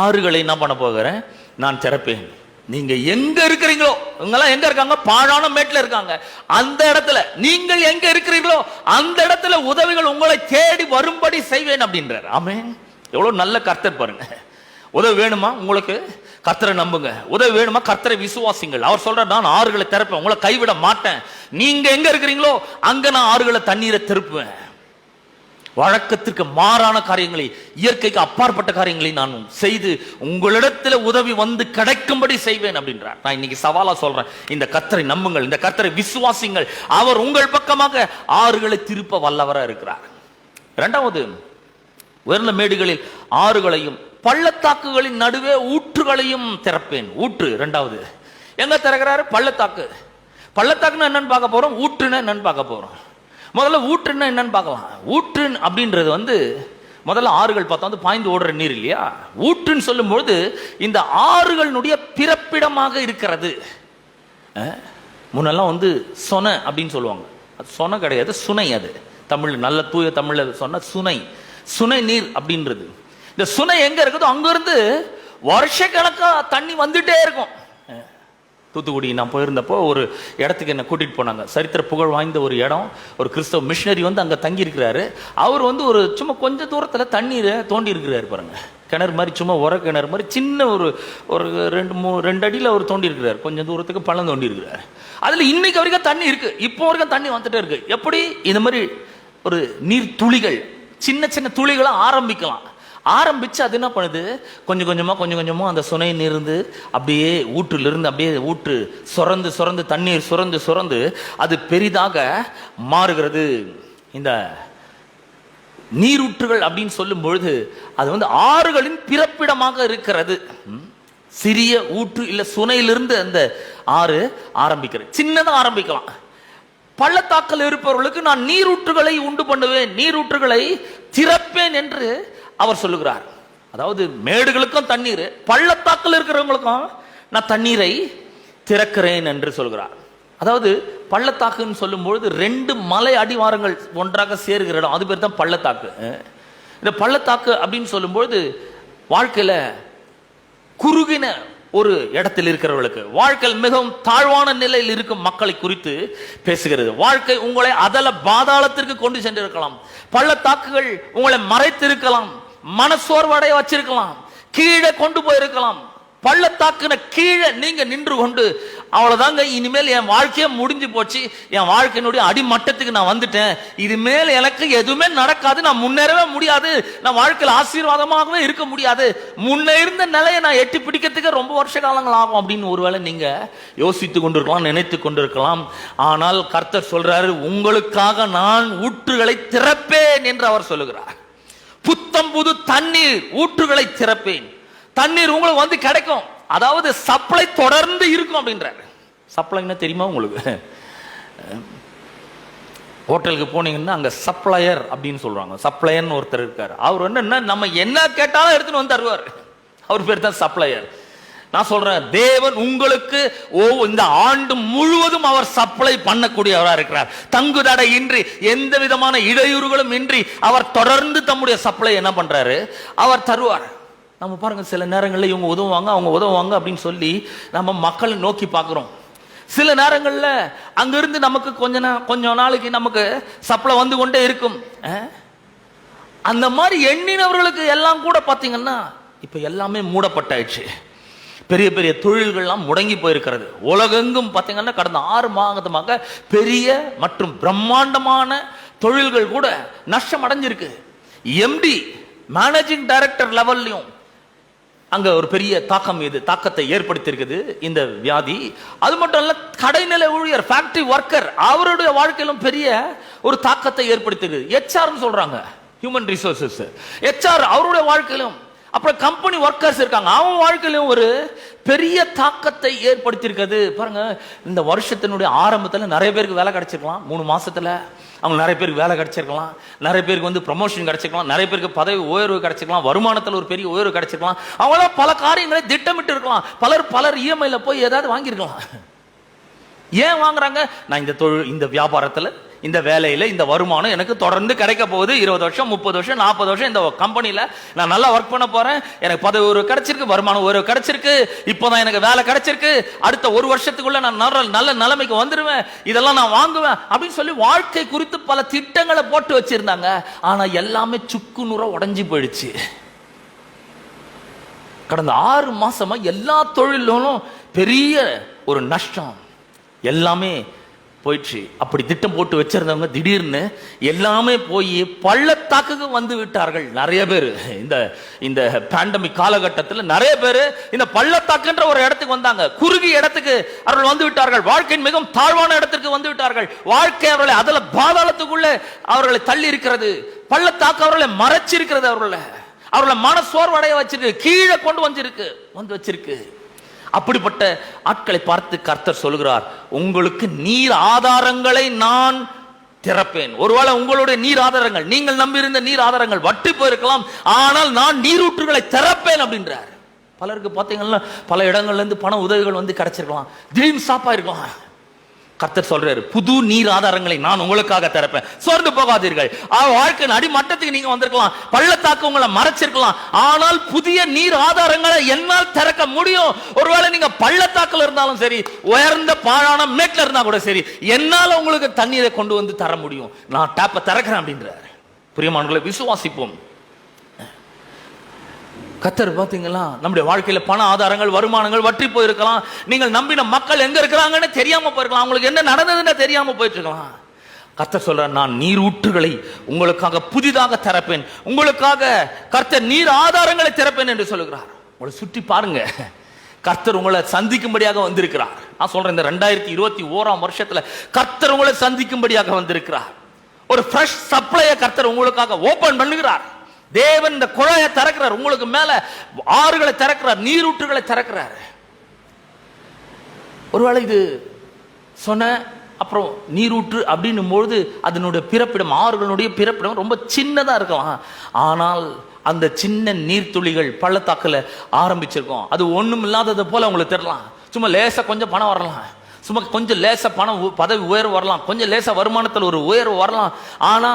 ஆறுகளை என்ன பண்ண போகிறேன், நான் திறப்பேன். நீங்க எங்க இருக்கிறீங்களோ, இவங்கெல்லாம் எங்க இருக்காங்க, பாழான மேட்ல இருக்காங்க, அந்த இடத்துல நீங்கள் எங்க இருக்கிறீங்களோ அந்த இடத்துல உதவிகள் உங்களை தேடி வரும்படி செய்வேன் அப்படின்றார். ஆமென். எவ்வளவு நல்ல கர்த்தர் பாருங்க. உதவி வேணுமா உங்களுக்கு, கர்த்தரை நம்புங்க. உதவி வேணுமா, கர்த்தரை விசுவாசிங்கள். அவர் சொல்ற, நான் ஆறுகளை திறப்பேன், உங்களை கைவிட மாட்டேன். நீங்க எங்க இருக்கிறீங்களோ அங்க நான் ஆறுகளை தண்ணீரை திருப்புவேன். வழக்கத்திற்கு மாறான காரியங்களை, இயற்கைக்கு அப்பாற்பட்ட காரியங்களை நான் செய்து உங்களிடத்துல உதவி வந்து கிடைக்கும்படி செய்வேன் அப்படின்றார். நான் இன்னைக்கு சவாலா சொல்றேன், இந்த கர்த்தரை நம்புங்கள், இந்த கர்த்தரை விசுவாசிங்கள். அவர் உங்கள் பக்கமாக ஆறுகளை திருப்ப வல்லவரா இருக்கிறார். இரண்டாவது, உயர்ந்த மேடுகளில் ஆறுகளையும் பள்ளத்தாக்குகளின் நடுவே ஊற்றுகளையும் திறப்பேன். ஊற்று இரண்டாவது எங்க திறக்கிறாரு, பள்ளத்தாக்கு. பள்ளத்தாக்குன்னு என்னன்னு பார்க்க போறோம், ஊற்றுன்னு என்னன்னு பார்க்க போறோம். முதல்ல ஊற்றுன்னா என்னன்னு பார்க்கலாம். ஊற்று அப்படின்றது வந்து முதல்ல ஆறுகள் பார்த்தா வந்து பாய்ந்து ஓடுற நீர் இல்லையா. ஊற்றுன்னு சொல்லும்போது இந்த ஆறுகளுடைய பிறப்பிடமாக இருக்கிறது. முன்னெல்லாம் வந்து சொன அப்படின்னு சொல்லுவாங்க, அது சொன கிடையாது, சுனை. அது தமிழ் நல்ல தூய தமிழ்ல சொன்ன சுனை, சுனை நீர் அப்படின்றது. இந்த சுனை எங்க இருக்குதோ அங்கிருந்து வருஷ கணக்கா தண்ணி வந்துட்டே இருக்கும். தூத்துக்குடி நான் போயிருந்தப்போ ஒரு இடத்துக்கு என்னை கூட்டிகிட்டு போனாங்க. சரித்திர புகழ் வாய்ந்த ஒரு இடம். ஒரு கிறிஸ்தவ மிஷினரி வந்து அங்கே தங்கியிருக்கிறாரு. அவர் வந்து ஒரு சும்மா கொஞ்சம் தூரத்தில் தண்ணீரை தோண்டி இருக்கிறாரு பாருங்க. கிணறு மாதிரி, சும்மா உர கிணறு மாதிரி சின்ன ஒரு 2 அடியில் அவர் தோண்டி இருக்கிறார். கொஞ்சம் தூரத்துக்கு பள்ளம் தோண்டி இருக்கிறார். அதில் இன்னைக்கு வரைக்கும் தண்ணி இருக்கு. இப்போ வரைக்கும் தண்ணி வந்துட்டே இருக்கு. எப்படி இந்த மாதிரி ஒரு நீர் துளிகள், சின்ன சின்ன துளிகளை ஆரம்பிச்சு அது என்ன பண்ணுது, கொஞ்சம் கொஞ்சமா அந்த சுனையில் இருந்து அப்படியே ஊற்றிலிருந்து அப்படியே ஊற்று சுரந்து தண்ணீர் சுரந்து அது பெரிதாக மாறுகிறது. இந்த நீரூற்றுகள் அப்படின்னு சொல்லும் பொழுது அது வந்து ஆறுகளின் பிறப்பிடமாக இருக்கிறது. சிறிய ஊற்று இல்ல சுனையிலிருந்து அந்த ஆறு ஆரம்பிக்கிறது. சின்னதா ஆரம்பிக்கலாம். பள்ளத்தாக்கில் இருப்பவர்களுக்கு நான் நீரூற்றுகளை உண்டு பண்ணுவேன், நீரூற்றுகளை திறப்பேன் என்று அவர் சொல்லுகிறார். அதாவது மேடுகளுக்கும் தண்ணீர், பள்ளத்தாக்கில் இருக்கிறவங்களுக்கும் நான் தண்ணீரை திறக்கிறேன் என்று சொல்கிறார். அதாவது பள்ளத்தாக்குன்னு சொல்லும்பொழுது 2 மலை அடிவாரங்கள் ஒன்றாக சேருகிற இடம், அது பேர் தான் பள்ளத்தாக்கு. இந்த பள்ளத்தாக்கு அப்படின்னு சொல்லும்பொழுது வாழ்க்கையில குறுகின ஒரு இடத்தில் இருக்கிறவர்களுக்கு, வாழ்க்கையில் மிகவும் தாழ்வான நிலையில் இருக்கும் மக்களை குறித்து பேசுகிறது. வாழ்க்கை உங்களை அதல பாதாளத்திற்கு கொண்டு சென்றிருக்கலாம். பள்ளத்தாக்குகள் உங்களை மறைத்திருக்கலாம், மனசோர்வடைய வச்சிருக்கலாம், கீழே கொண்டு போயிருக்கலாம். பள்ளத்தாக்குன கீழே நீங்க நின்று கொண்டு அவ்வளவுதாங்க, இனிமேல் என் வாழ்க்கையே முடிஞ்சு போச்சு, என் வாழ்க்கையினுடைய அடிமட்டத்துக்கு நான் வந்துட்டேன், இது மேல் எனக்கு எதுவுமே நடக்காது, நான் முன்னேறவே முடியாது, நான் வாழ்க்கையில் ஆசீர்வாதமாகவே இருக்க முடியாது, முன்ன இருந்த நிலையை நான் எட்டி பிடிக்கிறதுக்கு ரொம்ப வருஷ காலங்கள் ஆகும் அப்படின்னு ஒருவேளை நீங்க யோசித்து கொண்டிருக்கலாம், நினைத்து கொண்டிருக்கலாம். ஆனால் கர்த்தர் சொல்றாரு, உங்களுக்காக நான் ஊற்றுகளை திறப்பேன் என்று அவர் சொல்லுகிறார். புத்தம் புது தண்ணீர் ஊற்றுகளை திறப்பேன். தண்ணீர் உங்களுக்கு வந்து கிடைக்கும். அதாவது சப்ளை தொடர்ந்து இருக்கும் அப்படின்றாரு. சப்ளைன்னா தெரியுமா உங்களுக்கு? ஹோட்டலுக்கு போனீங்கன்னா அங்க சப்ளையர் அப்படின்னு சொல்றாங்க. சப்ளையர்னு ஒருத்தர் இருக்காரு. அவர் என்ன நம்ம என்ன கேட்டாலும் எடுத்துன்னு வந்து தருவார். அவர் பேர் தான் சப்ளையர். நான் சொல்றேன், தேவன் உங்களுக்கு இந்த ஆண்டு முழுவதும் அவர் சப்ளை பண்ணக்கூடியவராக இருக்கிறார். தங்குதடை இன்றி, எந்த விதமான இடையூறுகளும் இன்றி அவர் தொடர்ந்து தம்முடைய சப்ளை என்ன பண்றாரு, அவர் தருவார். நம்ம பாருங்க, சில நேரங்களில் இவங்க உதவுவாங்க, அவங்க உதவுவாங்க அப்படின்னு சொல்லி நம்ம மக்களை நோக்கி பார்க்குறோம். சில நேரங்களில் அங்கிருந்து நமக்கு கொஞ்ச நாளைக்கு நமக்கு சப்ளை வந்து கொண்டே இருக்கும். அந்த மாதிரி எண்ணினவர்களுக்கு எல்லாம் கூட பார்த்தீங்கன்னா இப்போ எல்லாமே மூடப்பட்டாயிடுச்சு. பெரிய பெரிய தொழில்கள்லாம் முடங்கி போயிருக்கிறது. உலகெங்கும் பார்த்தீங்கன்னா கடந்த 6 மாதமாக பெரிய மற்றும் பிரம்மாண்டமான தொழில்கள் கூட நஷ்டம் அடைஞ்சிருக்கு. எம்டி, மேனேஜிங் டைரக்டர் லெவல்லையும் அங்க ஒரு பெரிய தாக்கத்தை ஏற்படுத்தி இருக்குது இந்த வியாதி. அது மட்டும் இல்ல, கடைநிலை ஊழியர், ஃபேக்டரி ஒர்க்கர், அவருடைய வாழ்க்கையிலும் பெரிய ஒரு தாக்கத்தை ஏற்படுத்தி HR சொல்றாங்க, ஹியூமன் ரிசோர்சஸ், HR அவருடைய வாழ்க்கையிலும், அப்புறம் கம்பெனி ஒர்க்கர்ஸ் இருக்காங்க, அவங்க வாழ்க்கையிலும் ஒரு பெரிய தாக்கத்தை ஏற்படுத்தி இருக்கிறது. பாருங்க, இந்த வருஷத்தினுடைய ஆரம்பத்தில் நிறைய பேருக்கு வேலை கிடைச்சிருக்கலாம், 3 மாசத்துல அவங்க நிறைய பேருக்கு வேலை கிடைச்சிருக்கலாம், நிறைய பேருக்கு வந்து ப்ரமோஷன் கிடைச்சிருக்கலாம், நிறைய பேருக்கு பதவி உயர்வு கிடைச்சிருக்கலாம், வருமானத்தில் ஒரு பெரிய உயர்வு கிடைச்சிருக்கலாம், அவங்களாம் பல காரியங்களை திட்டமிட்டு இருக்கலாம். பலர் EMIல போய் ஏதாவது வாங்கியிருக்கலாம். ஏன் வாங்குறாங்க? நான் இந்த தொழில், இந்த வியாபாரத்தில், இந்த வேலையில இந்த வருமானம் எனக்கு தொடர்ந்து கிடைக்க போகுது, 20 வருஷம் 30 வருஷம் 40 வருஷம் இந்த கம்பெனில நான் நல்லா ஒர்க் பண்ண போறேன், எனக்கு பதவி உயர்வு கிடைச்சிருக்கு, வருமானம் உயர்வு கிடைச்சிருக்கு, இப்போதான் எனக்கு வேலை கிடைச்சிருக்கு, அடுத்த 1 வருஷத்துக்குள்ள நான் நல்ல நிலைமைக்கு வந்துருவேன், இதெல்லாம் நான் வாங்குவேன் அப்படின்னு சொல்லி வாழ்க்கை குறித்து பல திட்டங்களை போட்டு வச்சிருந்தாங்க. ஆனா எல்லாமே சுக்கு நூறா உடைஞ்சு போயிடுச்சு. கடந்த 6 மாசமா எல்லா தொழிலும் பெரிய ஒரு நஷ்டம், எல்லாமே போயிடுச்சு. அப்படி திட்டம் போட்டு வச்சிருந்தவங்க திடீர்னு எல்லாமே போய் பள்ளத்தாக்குக்கு வந்து விட்டார்கள். நிறைய பேர் இந்த பேண்டமிக் காலகட்டத்தில் நிறைய பேர் இந்த பள்ளத்தாக்குன்ற ஒரு இடத்துக்கு வந்தாங்க. குறுகிய இடத்துக்கு அவர்கள் வந்து விட்டார்கள். வாழ்க்கையின் மிகவும் தாழ்வான இடத்திற்கு வந்து விட்டார்கள். வாழ்க்கை அவர்களை அதில் பாதாளத்துக்குள்ள அவர்களை தள்ளி இருக்கிறது. பள்ளத்தாக்கு அவர்களை மறைச்சிருக்கிறது. அவர்களை மனசோர்வடைய வச்சிருக்கு, கீழே கொண்டு வந்து வச்சிருக்கு. அப்படிப்பட்ட ஆட்களை பார்த்து கர்த்தர் சொல்கிறார், உங்களுக்கு நீர் ஆதாரங்களை நான் திறப்பேன். ஒருவேளை உங்களுடைய நீர் ஆதாரங்கள், நீங்கள் நம்பியிருந்த நீர் ஆதாரங்கள் வற்றி போயிருக்கலாம், ஆனால் நான் நீரூற்றுகளை திறப்பேன் அப்படின்றார். பலருக்கு பார்த்தீங்கன்னா பல இடங்கள்ல இருந்து பண உதவிகள் வந்து கிடைச்சிருக்கலாம், திடீர்னு ஸ்டாப் ஆயிருக்கலாம். கர்த்தர் சொல்றாரு, புது நீர் ஆதாரங்களை நான் உங்களுக்காக திறப்பேன், சோர்ந்து போகாதீர்கள். வாழ்க்கையின் அடிமட்டத்துக்கு நீங்க வந்திருக்கலாம், பள்ளத்தாக்கு உங்களை மறைச்சிருக்கலாம், ஆனால் புதிய நீர் ஆதாரங்களை என்னால் திறக்க முடியும். ஒருவேளை நீங்க பள்ளத்தாக்குல இருந்தாலும் சரி, உயர்ந்த பாழான மேட்ல இருந்தா கூட சரி, என்னால உங்களுக்கு தண்ணீரை கொண்டு வந்து தர முடியும். நான் டேப்பை திறக்கிறேன் அப்படின்றாரு. பிரியமானவர்களை, விசுவாசிப்போம். கர்த்தர் பாத்தீங்களா, நம்முடைய வாழ்க்கையில பண ஆதாரங்கள், வருமானங்கள் வற்றி போயிருக்கலாம். நீங்கள் நம்பின மக்கள் எங்க இருக்கிறாங்கன்னு தெரியாம போயிருக்கலாம். உங்களுக்கு என்ன நடந்ததுன்னு தெரியாம போயிட்டு இருக்கலாம். கர்த்தர் சொல்றார், நான் நீர் ஊற்றுகளை உங்களுக்காக புதிதாக திறப்பேன், உங்களுக்காக கர்த்தர் நீர் ஆதாரங்களை திறப்பேன் என்று சொல்லுகிறார். உங்களை சுற்றி பாருங்க, கர்த்தர் உங்களை சந்திக்கும்படியாக வந்திருக்கிறார். நான் சொல்றேன், இந்த 2021 வருஷத்துல கர்த்தர் உங்களை சந்திக்கும்படியாக வந்திருக்கிறார். ஒரு ஃப்ரெஷ் சப்ளையை கர்த்தர் உங்களுக்காக ஓபன் பண்ணுகிறார். தேவன் இந்த குழாயை திறக்கிறார், உங்களுக்கு மேல ஆறுகளை திறக்கிறார், நீரூற்றுகளை திறக்கிறார். ஒருவேளை இது சொன்ன அப்புறம் நீரூற்று அப்படின்னும் பொழுது அதனுடைய பிறப்பிடம், ஆறுகளுடைய பிறப்பிடம் ரொம்ப சின்னதா இருக்கலாம். ஆனால் அந்த சின்ன நீர்த்துளிகள் பள்ளத்தாக்குல ஆரம்பிச்சிருக்கும். அது ஒண்ணும் இல்லாதது போல உங்களுக்கு தெரியலாம். சும்மா லேசா கொஞ்சம் பணம் வரலாம், சும்மா கொஞ்சம் லேசா பணம் பதவி உயர்வு வரலாம், கொஞ்சம் லேசா வருமானத்தில் ஒரு உயர்வு வரலாம். ஆனா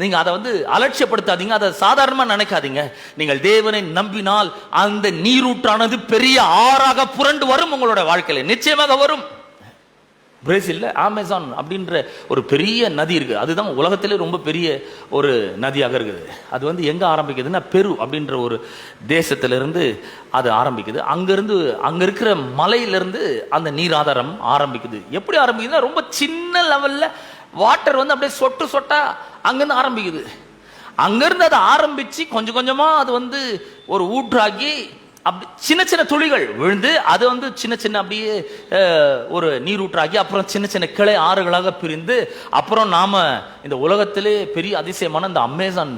நீங்க அதை அலட்சியப்படுத்தாதீங்க, அதை சாதாரணமா நினைக்காதீங்க. நீங்கள் தேவனை நம்பினால் அந்த நீரூற்றானது பெரிய ஆறாக புரண்டு வரும் உங்களோட வாழ்க்கையில, நிச்சயமாக வரும். பிரேசில்ல அமேசான் அப்படின்ற ஒரு பெரிய நதி இருக்கு. அதுதான் உலகத்திலே ரொம்ப பெரிய ஒரு நதியாக இருக்குது. அது எங்க ஆரம்பிக்குதுன்னா, பெரு அப்படின்ற ஒரு தேசத்திலிருந்து அது ஆரம்பிக்குது. அங்க இருக்கிற மலையிலிருந்து அந்த நீர் ஆதாரம் ஆரம்பிக்குது. எப்படி ஆரம்பிக்குதுன்னா, ரொம்ப சின்ன லெவல்ல வாட்டர் அப்படியே சொட்டு சொட்டா அங்கிருந்து ஆரம்பிக்குது. அங்கிருந்து அதை ஆரம்பிச்சு கொஞ்சம் கொஞ்சமா அது ஒரு ஊற்றாகி அப்படி சின்ன சின்ன துளிகள் விழுந்து அது சின்ன சின்ன அப்படியே ஒரு நீரூற்றாகி அப்புறம் சின்ன சின்ன கிளை ஆறுகளாக பிரிந்து அப்புறம் நாம இந்த உலகத்திலே பெரிய அதிசயமான இந்த அமேசான்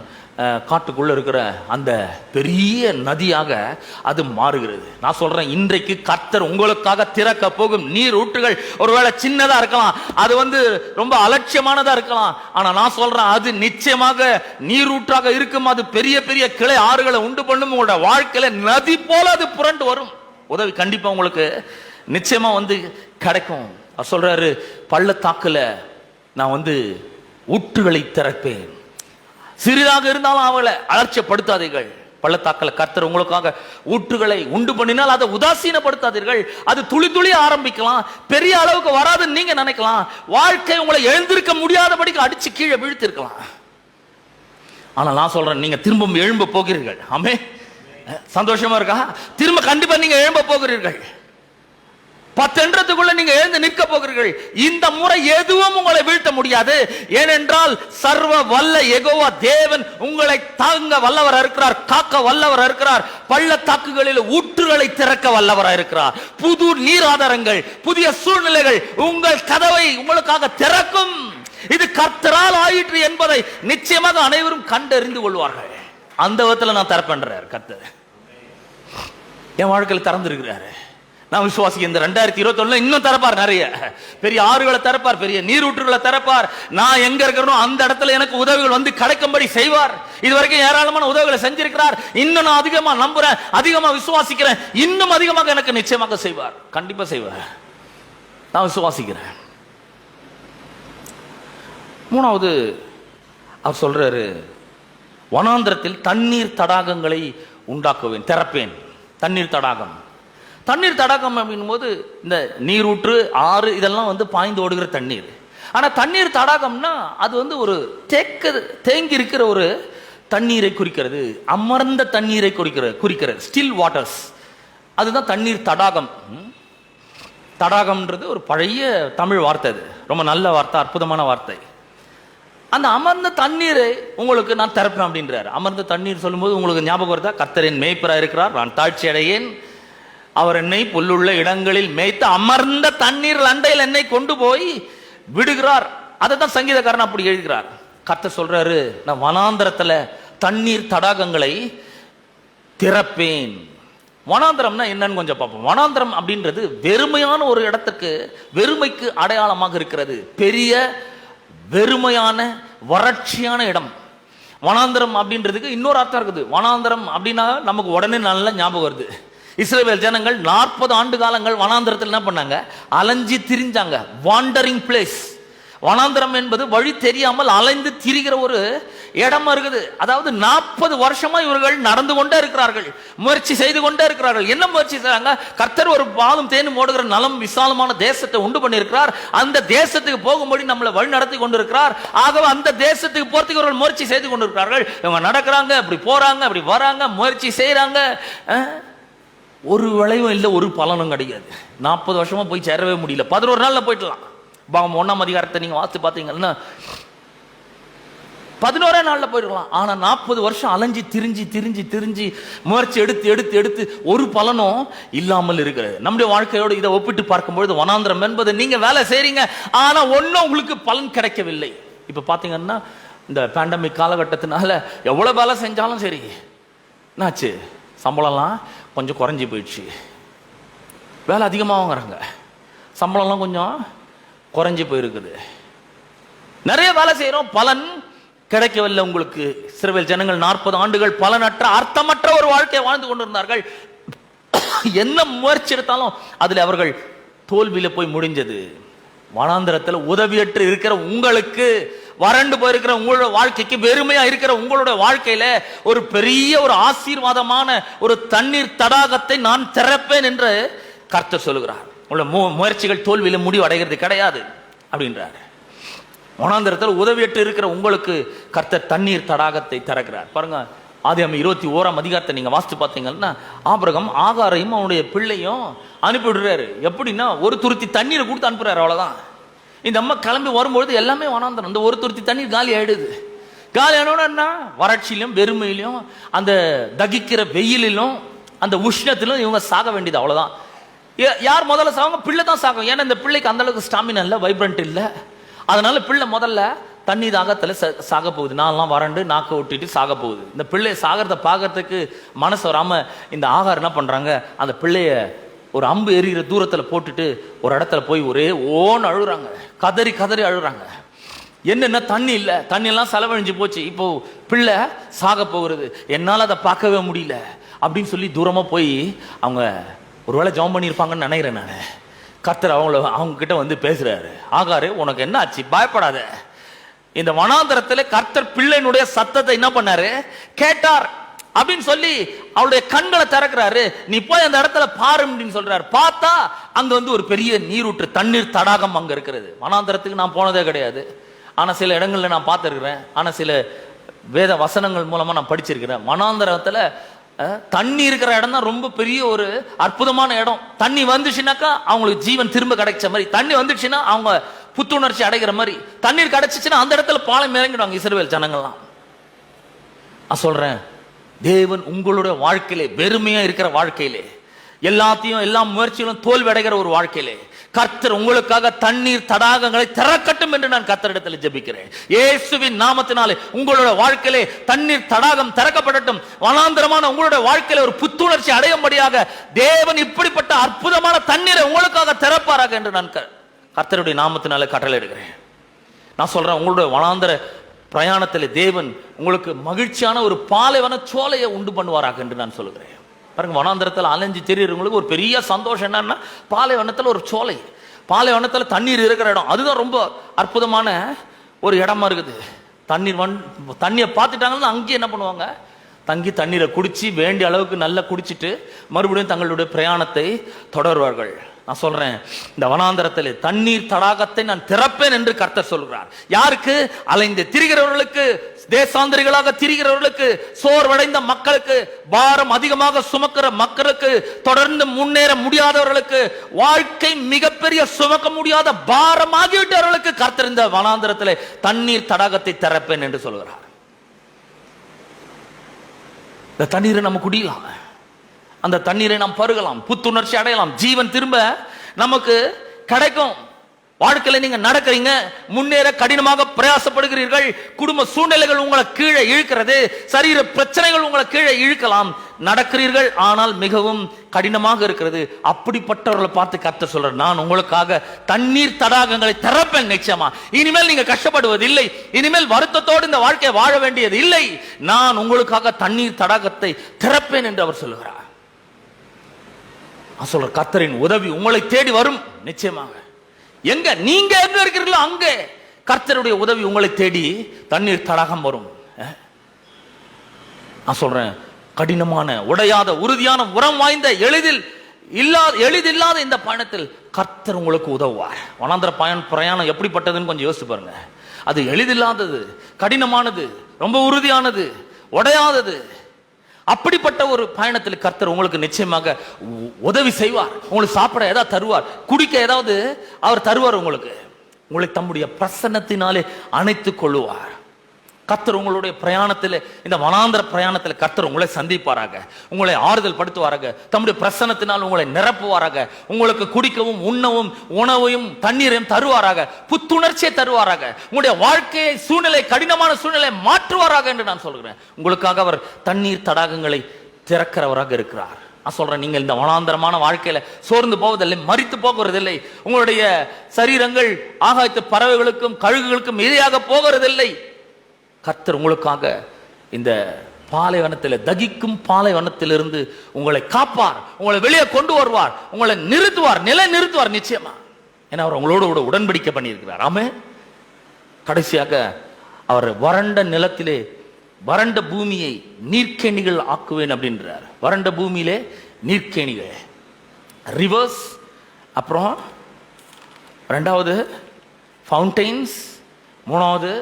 காட்டுக்குள்ள இருக்கிற அந்த பெரிய நதியாக அது மாறுகிறது. நான் சொல்றேன், இன்றைக்கு கர்த்தர் உங்களுக்காக திறக்க போகும் நீர் ஊற்றுகள் ஒருவேளை சின்னதா இருக்கலாம், அது ரொம்ப அலட்சியமானதா இருக்கலாம். ஆனா நான் சொல்றேன், அது நிச்சயமாக நீரூற்றாக இருக்கும். அது பெரிய பெரிய கிளை ஆறுகளை உண்டு பண்ணும். உங்களோட வாழ்க்கையில நதி போல அது புரண்டு வரும். உதவி கண்டிப்பா உங்களுக்கு நிச்சயமா கிடைக்கும். அவர் சொல்றாரு, பள்ளத்தாக்குல நான் ஊற்றுகளை திறப்பேன். சிறிதாக இருந்தாலும் அவளை அலட்சியப்படுத்தாதீர்கள். பள்ளத்தாக்கல கர்த்தர் உங்களுக்காக ஊற்றுகளை உண்டு பண்ணினால் அதை உதாசீனப்படுத்தாதீர்கள். அது துளி துளி ஆரம்பிக்கலாம், பெரிய அளவுக்கு வராதுன்னு நீங்க நினைக்கலாம். வாழ்க்கை உங்களை எழுந்திருக்க முடியாதபடிக்கு அடிச்சு கீழே வீழ்த்திருக்கலாம். ஆனா நான் சொல்றேன், நீங்க திரும்ப எழும்ப போகிறீர்கள். ஆமே, சந்தோஷமா இருக்கா? திரும்ப கண்டிப்பா நீங்க எழும்ப போகிறீர்கள். 10 நீங்க எழுந்து நிற்க போகிறீர்கள். இந்த முறை எதுவும் உங்களை வீழ்த்த முடியாது. ஏனென்றால் சர்வ வல்ல யெகோவா தேவன் உங்களை தாங்க வல்லவர் இருக்கிறார், காக்க வல்லவர் இருக்கிறார். பள்ளத்தாக்குகளில் ஊற்றுகளை திறக்க வல்லவர் இருக்கிறார். புது நீர் ஆதாரங்கள், புதிய சூழ்நிலைகள் உங்கள் கதவை உங்களுக்காக திறக்கும். இது கர்த்தரால் ஆயிற்று என்பதை நிச்சயமாக அனைவரும் கண்டறிந்து கொள்வார்கள். அந்த விதத்தில் நான் திறப்பேன்றார் கர்த்தர். என் வாழ்க்கையில் திறந்திருக்கிறாரு. நான் விசுவாசிக்க இந்த 2021 இன்னும் திறப்பார். நிறைய பெரிய ஆறுகளை திறப்பார், பெரிய நீரூற்றுகளை திறப்பார். நான் எங்க இருக்கிறனோ அந்த இடத்துல எனக்கு உதவிகள் கிடைக்கும்படி செய்வார். இதுவரைக்கும் ஏராளமான உதவிகளை செஞ்சிருக்கிறார். இன்னும் நான் அதிகமா நம்புறேன், அதிகமா விசுவாசிக்கிறேன். இன்னும் அதிகமாக எனக்கு நிச்சயமாக செய்வார், கண்டிப்பா செய்வார். நான் விசுவாசிக்கிறேன். மூணாவது அவர் சொல்றாரு, வனாந்திரத்தில் தண்ணீர் தடாகங்களை உண்டாக்குவேன், திறப்பேன். தண்ணீர் தடாகம், தண்ணீர் தடாகம் அப்படின் போது இந்த நீரூற்று, ஆறு இதெல்லாம் பாய்ந்து ஓடுகிற தண்ணீர். ஆனா தண்ணீர் தடாகம்னா அது ஒரு தேங்கி இருக்கிற ஒரு தண்ணீரை குறிக்கிறது, அமர்ந்த தண்ணீரை குறிக்கிறது, ஸ்டில் வாட்டர்ஸ். அதுதான் தண்ணீர் தடாகம். தடாகம்ன்றது ஒரு பழைய தமிழ் வார்த்தை, அது ரொம்ப நல்ல வார்த்தை, அற்புதமான வார்த்தை. அந்த அமர்ந்த தண்ணீரை உங்களுக்கு நான் திறப்பேன் அப்படின்றார். அமர்ந்த தண்ணீர் சொல்லும்போது உங்களுக்கு ஞாபகம் வருதா? கர்த்தரின் மேய்ப்பராக இருக்கிறார், நான் தாழ்ச்சி அடையேன், அவர் என்னை புல்லுள்ள இடங்களில் மேய்த்து அமர்ந்த தண்ணீர் அண்டையில் என்னை கொண்டு போய் விடுகிறார். அதை தான் சங்கீதக்காரன் அப்படி எழுதுகிறார். கர்த்தர் சொல்றாரு, நான் வனாந்திரத்துல தண்ணீர் தடாகங்களை திறப்பேன். வனாந்திரம்னா என்னன்னு கொஞ்சம் பார்ப்போம். வனாந்திரம் அப்படின்றது வெறுமையான ஒரு இடத்துக்கு, வெறுமைக்கு அடையாளமாக இருக்கிறது. பெரிய வெறுமையான வறட்சியான இடம். வனாந்திரம் அப்படின்றதுக்கு இன்னொரு அர்த்தம் இருக்குது. வனாந்திரம் அப்படின்னா நமக்கு உடனே நல்ல ஞாபகம் வருது. இஸ்ரவேல் ஜனங்கள் 40 ஆண்டு காலங்கள் வனாந்தரத்தில் என்ன பண்ணாங்க? அலைஞ்சு திரிஞ்சாங்க. Wandering place. வனாந்தரம் என்பது வழி தெரியாமல் அலைந்து திரிகிற ஒரு இடமா இருக்குது. அதாவது 40 வருஷமா இவர்கள் நடந்து கொண்டே இருக்கிறார்கள், முயற்சி செய்து கொண்டே இருக்கிறார்கள். என்ன முயற்சி செய்றாங்க? கர்த்தர் ஒரு பாலும் தேனும் ஓடுகிற நலம் விசாலமான தேசத்தை உண்டு பண்ணியிருக்கிறார். அந்த தேசத்துக்கு போகும்படி நம்மளை வழி நடத்தி கொண்டிருக்கிறார். ஆகவே அந்த தேசத்துக்கு போறதுக்கு இவர்கள் முயற்சி செய்து கொண்டிருக்கிறார்கள். இவங்க நடக்கிறாங்க, அப்படி போறாங்க, அப்படி வராங்க, முயற்சி செய்யறாங்க. ஒரு விளைவும் இல்லை, ஒரு பலனும் கிடையாது. 40 வருஷமா போய் சேரவே முடியல. 11 நாள்ல போயிடலாம். 1ஆம் அதிகாரத்தை நீங்க வாசித்து பார்த்தீங்கன்னா 11 நாள்ல போயிருக்கலாம். ஆனா 40 வருஷம் அலைஞ்சி திரிஞ்சு முயற்சி எடுத்து ஒரு பலனும் இல்லாமல் இருக்கிறது. நம்முடைய வாழ்க்கையோடு இதை ஒப்பிட்டு பார்க்கும்பொழுது வனாந்திரம் என்பது நீங்க வேலை செய்றீங்க, ஆனா ஒன்னும் உங்களுக்கு பலன் கிடைக்கவில்லை. இப்ப பாத்தீங்கன்னா இந்த பேண்டமிக் காலகட்டத்தினால எவ்வளவு வேலை செஞ்சாலும் சரி, என்னாச்சு? சம்பளம்லாம் கொஞ்சம் குறைஞ்சி போயிடுச்சு. வேலை அதிகமாக வாங்குறாங்க, சம்பளம்லாம் கொஞ்சம் குறைஞ்சி போயிருக்குது. நிறைய வேலை செய்யறோம், பலன் கிடைக்கவில்லை உங்களுக்கு. இஸ்ரவேல் ஜனங்கள் 40 ஆண்டுகள் பலனற்ற அர்த்தமற்ற ஒரு வாழ்க்கையை வாழ்ந்து கொண்டிருந்தார்கள். என்ன முயற்சி எடுத்தாலும் அதில் அவர்கள் தோல்வியில போய் முடிஞ்சது. வனாந்திரத்தில் உதவியற்று இருக்கிற உங்களுக்கு, வறண்டு போயிருக்கிற உங்களோட வாழ்க்கைக்கு, வெறுமையா இருக்கிற உங்களுடைய வாழ்க்கையில ஒரு பெரிய ஒரு ஆசீர்வாதமான ஒரு தண்ணீர் தடாகத்தை நான் திறப்பேன் என்று கர்த்தர் சொல்லுகிறார். முயற்சிகள் தோல்வியில முடிவு அடைகிறது கிடையாது அப்படின்றார். வனாந்திரத்தில் உதவியற்று இருக்கிற உங்களுக்கு கர்த்தர் தண்ணீர் தடாகத்தை திறக்கிறார். பாருங்க, ஆதியாகமம் 21ஆம் அதிகாரத்தை நீங்க வாசித்து பார்த்தீங்கன்னா ஆபிரகாம் ஆகாரையும் அவனுடைய பிள்ளையும் அனுப்பிவிடுறாரு. எப்படின்னா ஒரு துருத்தி தண்ணீரை கொடுத்து அனுப்புறாரு, அவ்வளவுதான். இந்த அம்மா கிளம்பி வரும்பொழுது எல்லாமே வனாந்திரம். இந்த ஒரு துருத்தி தண்ணீர் காலி ஆயிடுது. காலி ஆனோன்னா வறட்சியிலும் வெறுமையிலும் அந்த தகிக்கிற வெயிலிலும் அந்த உஷ்ணத்திலும் இவங்க சாக வேண்டியது, அவ்வளவுதான். யார் முதல்ல சாங்க? பிள்ளை தான் சாகும். ஏன்னா இந்த பிள்ளைக்கு அந்த அளவுக்கு ஸ்டாமினா இல்லை, வைப்ரண்ட் இல்லை. அதனால பிள்ளை முதல்ல தண்ணி தாகத்தில் சாக போகுது. நான்லாம் வறண்டு நாக்க ஒட்டிட்டு சாக போகுது. இந்த பிள்ளை சாகிறத பார்க்கறதுக்கு மனசு வராம இந்த ஆகார் என்ன பண்றாங்க? அந்த பிள்ளைய ஒரு அம்பு எறிகிற தூரத்தில் போட்டுட்டு ஒரு இடத்துல போய் ஒரே ஓன்னு அழுகுறாங்க, கதறி அழுகுறாங்க. என்னென்ன தண்ணி இல்லை, தண்ணி எல்லாம் செலவழிஞ்சு போச்சு, இப்போ பிள்ளை சாக போகிறது, என்னால் அதை பார்க்கவே முடியல அப்படின்னு சொல்லி தூரமாக போய் அவங்க ஒருவேளை ஜெபம் பண்ணியிருப்பாங்கன்னு நினைக்கிறேன் நான். கர்த்தர் அவங்க கிட்ட வந்து பேசுறாரு. ஆகாரு, உனக்கு என்ன ஆச்சு? பயப்படாத. இந்த வனாந்தரத்தில் கர்த்தர் பிள்ளையினுடைய சத்தத்தை என்ன பண்ணாரு? கேட்டார் அப்படின்னு சொல்லி அவளுடைய கண்களை திறக்கிறாரு. நீ போய் அந்த இடத்துல பாரு அப்படின்னு சொல்றாரு. பார்த்தா அங்க வந்து ஒரு பெரிய நீரூற்று தண்ணீர் தடாகம் அங்க இருக்கிறது. வனாந்தரத்துக்கு நான் போனதே கிடையாது, ஆனா சில இடங்கள்ல நான் பார்த்திருக்கிறேன். ஆனா சில வேத வசனங்கள் மூலமா நான் படிச்சிருக்கிறேன். வனாந்தரத்துல தண்ணி இருக்கிற இடம் தான் ரொம்ப பெரிய ஒரு அற்புதமான இடம். தண்ணி வந்துச்சுனாக்கா அவங்களுக்கு ஜீவன் திரும்ப கிடைச்ச மாதிரி, தண்ணி வந்துச்சுன்னா அவங்க புத்துணர்ச்சி அடைகிற மாதிரி, தண்ணீர் கிடைச்சிச்சுன்னா அந்த இடத்துல பாலம் இறங்கிடுவாங்க இஸ்ரவேல் ஜனங்கள்லாம். நான் சொல்றேன், தேவன் உங்களுடைய வாழ்க்கையிலே, வெறுமையா இருக்கிற வாழ்க்கையிலே, எல்லாத்தையும் எல்லா முயற்சிகளும் தோல்வி அடைகிற ஒரு வாழ்க்கையிலே கர்த்தர் உங்களுக்காக தண்ணீர் தடாகங்களை திறக்கட்டும் என்று நான் கர்த்தரிடத்தில் ஜெபிக்கிறேன். இயேசுவின் நாமத்தினாலே உங்களுடைய வாழ்க்கையிலே தண்ணீர் தடாகம் திறக்கப்படட்டும். வனாந்தரமான உங்களுடைய வாழ்க்கையில ஒரு புத்துணர்ச்சி அடையும்படியாக தேவன் இப்படிப்பட்ட அற்புதமான தண்ணீரை உங்களுக்காக திறப்பாராக என்று நான் கர்த்தருடைய நாமத்தினாலே கட்டளையிடுகிறேன். நான் சொல்றேன், உங்களுடைய வனாந்தர பிரயாணத்தில் தேவன் உங்களுக்கு மகிழ்ச்சியான ஒரு பாலைவன சோலையை உண்டு பண்ணுவாராக என்று நான் சொல்லுகிறேன். பாருங்க, வனாந்தரத்தில் அலைஞ்சு தெரியுறவங்களுக்கு ஒரு பெரிய சந்தோஷம் என்னன்னா, பாலைவனத்தில் ஒரு சோலை, பாலைவனத்தில் தண்ணீர் இருக்கிற இடம், அதுதான் ரொம்ப அற்புதமான ஒரு இடமா இருக்குது. தண்ணியை பார்த்துட்டாங்கன்னா அங்கேயே என்ன பண்ணுவாங்க? தங்கி தண்ணீரை குடிச்சு வேண்டிய அளவுக்கு நல்லா குடிச்சிட்டு மறுபடியும் தங்களுடைய பிரயாணத்தை தொடர்வார்கள். நான் சொல்றேன், இந்த வனாந்தரத்தில் தண்ணீர் தடாகத்தை நான் திறப்பேன் என்று கர்த்தர் சொல்கிறார். யாருக்கு? அலைந்து திரிகிறவர்களுக்கு, தேசாந்திரிகளாக திரிகிறவர்களுக்கு, சோர்வடைந்த மக்களுக்கு, பாரம் அதிகமாக சுமக்கிற மக்களுக்கு, தொடர்ந்து முன்னேற முடியாதவர்களுக்கு, வாழ்க்கை மிகப்பெரிய சுமக்க முடியாத பாரமாகிவிட்டவர்களுக்கு கர்த்தர் இந்த வனாந்தரத்தில் தண்ணீர் தடாகத்தை திறப்பேன் என்று சொல்கிறார். இந்த தண்ணீரை நம்ம குடிக்கலாம், அந்த தண்ணீரை நாம் பருகலாம், புத்துணர்ச்சி அடையலாம், ஜீவன் திரும்ப நமக்கு கிடைக்கும். வாழ்க்கையில நீங்க நடக்கிறீங்க, முன்னேற கடினமாக பிரயாசப்படுகிறீர்கள், குடும்ப சூழ்நிலைகள் உங்களை கீழே இழுக்கிறது, சரீர பிரச்சனைகள் உங்களை கீழே இழுக்கலாம், நடக்கிறீர்கள் ஆனால் மிகவும் கடினமாக இருக்கிறது. அப்படிப்பட்டவர்களை பார்த்து கர்த்தர் சொல்றார், நான் உங்களுக்காக தண்ணீர் தடாகங்களை திறப்பேன். நிச்சயமா இனிமேல் நீங்க கஷ்டப்படுவது இல்லை, இனிமேல் வருத்தத்தோடு இந்த வாழ்க்கையை வாழ வேண்டியது இல்லை, நான் உங்களுக்காக தண்ணீர் தடாகத்தை திறப்பேன் என்று அவர் சொல்லுகிறார். சொல்ற கர்த்தரின் உதவி உங்களை தேடி வரும். நிச்சயமாக நீங்க எங்க இருக்கிறீங்களோ அங்க கர்த்தருடைய உதவி உங்களை தேடி தண்ணீர் தடாகம் வரும். நான் சொல்றேன், கடினமான, உடையாத, உறுதியான, உரம் வாய்ந்த, எளிதில்லாத இந்த பயணத்தில் கர்த்தர் உங்களுக்கு உதவுவார். வனாந்தர பிரயாணம் எப்படிப்பட்டதுன்னு கொஞ்சம் யோசிச்சு பாருங்க. அது எளிதில்லாதது, கடினமானது, ரொம்ப உறுதியானது, உடையாதது. அப்படிப்பட்ட ஒரு பயணத்தில் கர்த்தர் உங்களுக்கு நிச்சயமாக உதவி செய்வார். உங்களுக்கு சாப்பிட ஏதாவது தருவார், குடிக்க ஏதாவது அவர் தருவார். உங்களை தம்முடைய பிரசன்னத்தினாலே அணைத்துக் கொள்ளுவார். கர்த்தர் உங்களுடைய பிரயாணத்தில், இந்த வனாந்தர பிரயாணத்தில் கர்த்தர் உங்களை சந்திப்பாராக, உங்களை ஆறுதல் படுத்துவாராக, தம்முடைய பிரசன்னத்தினால் உங்களை நிரப்புவாராக, உங்களுக்கு குடிக்கவும் உண்ணவும் உணவையும் தண்ணீரையும் தருவாராக, புத்துணர்ச்சியை தருவாராக, உங்களுடைய வாழ்க்கையை, சூழ்நிலை, கடினமான சூழ்நிலை மாற்றுவாராக என்று நான் சொல்கிறேன். உங்களுக்காக அவர் தண்ணீர் தடாகங்களை திறக்கிறவராக இருக்கிறார். நான் சொல்றேன், நீங்கள் இந்த வனாந்தரமான வாழ்க்கையில சோர்ந்து போவதில்லை, மரித்து போகிறதில்லை. உங்களுடைய சரீரங்கள் ஆகாயத்து பறவைகளுக்கும் கழுகுகளுக்கும் இரையாக போகிறதில்லை. கர்த்தர் உங்களுக்காக இந்த பாலைவனத்தில், தகிக்கும் பாலைவனத்திலிருந்து உங்களை காப்பார், உங்களை வெளியே கொண்டு வருவார், உங்களை நிறுத்துவார், நிலை நிறுத்துவார் நிச்சயமா. ஏன்னா அவர் உங்களோட உடன்படிக்கை பண்ணியிருக்கிறார். ஆமே. கடைசியாக அவர் வறண்ட நிலத்திலே, வறண்ட பூமியை நீர்க்கேணிகள் ஆக்குவேன் அப்படின்றார். வறண்ட பூமியிலே நீர்க்கேணிகள், ரிவர்ஸ், அப்புறம் ரெண்டாவது ஃபவுண்டைன்ஸ், மூணாவது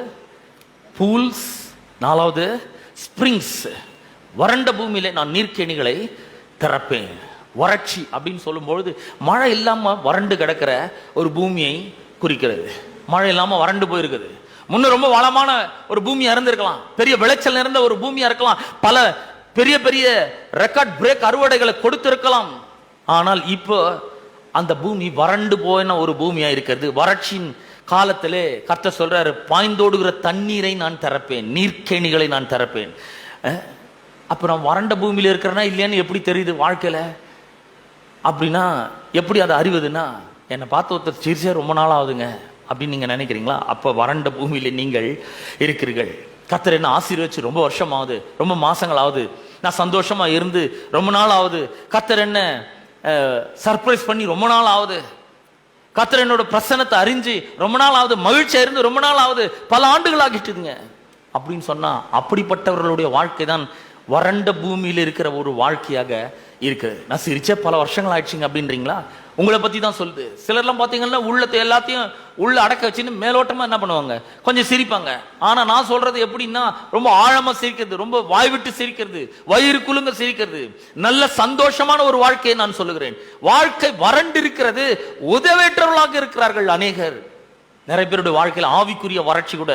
பூல்ஸ், நாலாவது ஸ்பிரிங்ஸ். வறண்ட பூமியிலே நான் நீர்க்கேணிகளை திறப்பேன். வறட்சி அப்படின்னு சொல்லும்பொழுது மழை இல்லாம வறண்டு கிடக்கிற ஒரு பூமியை குறிக்கிறது. மழை இல்லாம வறண்டு போயிருக்குது. முன்ன ரொம்ப வளமான ஒரு பூமியா இருந்திருக்கலாம், பெரிய விளைச்சல் நிறைந்த ஒரு பூமியா இருக்கலாம், பல பெரிய பெரிய ரெக்கார்ட் பிரேக் அறுவடைகளை கொடுத்திருக்கலாம். ஆனால் இப்போ அந்த பூமி வறண்டு போயின ஒரு பூமியா இருக்கிறது. வறட்சியின் காலத்திலே கர்த்தர் சொல்றாரு, பாய்ந்தோடுகிற தண்ணீரை நான் திறப்பேன், நீர்க்கேணிகளை நான் திறப்பேன். அப்புறம் வறண்ட பூமியில இருக்கிறனா இல்லையான்னு எப்படி தெரியுது வாழ்க்கையில? அப்படின்னா எப்படி அதை அறிவதுன்னா, என்னை பார்த்து ஒருத்தர் சிரிச்சா ரொம்ப நாள் ஆகுதுங்க அப்படின்னு நீங்க நினைக்கிறீங்களா? அப்ப வறண்ட பூமியில நீங்கள் இருக்கிறீர்கள். கர்த்தர் என்ன ஆசீர்வதிச்சு ரொம்ப வருஷம் ஆகுது, ரொம்ப மாசங்கள் ஆகுது, நான் சந்தோஷமா இருந்து ரொம்ப நாள் ஆகுது, கர்த்தர் என்ன சர்ப்ரைஸ் பண்ணி ரொம்ப நாள் ஆகுது, கர்த்தர் என்னோட பிரசன்னத்தை அறிஞ்சு ரொம்ப நாள் ஆகுது, மகிழ்ச்சியா இருந்து ரொம்ப நாள் ஆகுது, பல ஆண்டுகள் ஆகிட்டுதுங்க அப்படின்னு சொன்னா, அப்படிப்பட்டவர்களுடைய வாழ்க்கை தான் வறண்ட பூமியில் இருக்கிற ஒரு வாழ்க்கையாக இருக்குது. நான் சிரிச்ச பல வருஷங்கள் ஆயிடுச்சுங்க அப்படின்றீங்களா? உங்களை பத்தி தான் சொல்லுது. சிலர்லாம் பார்த்தீங்கன்னா உள்ளத்தை எல்லாத்தையும் உள்ள அடக்க வச்சுன்னு மேலோட்டமா என்ன பண்ணுவாங்க, கொஞ்சம் சிரிப்பாங்க. ஆனா நான் சொல்றது எப்படின்னா, ரொம்ப ஆழமா சிரிக்கிறது, ரொம்ப வாய் விட்டு சிரிக்கிறது, வயிறு குலுங்க சிரிக்கிறது, நல்ல சந்தோஷமான ஒரு வாழ்க்கையை நான் சொல்லுகிறேன். வாழ்க்கை வறண்டு இருக்கிறது, உதவேற்றவர்களாக இருக்கிறார்கள் அநேகர். நிறைய பேருடைய வாழ்க்கையில் ஆவிக்குரிய வறட்சி கூட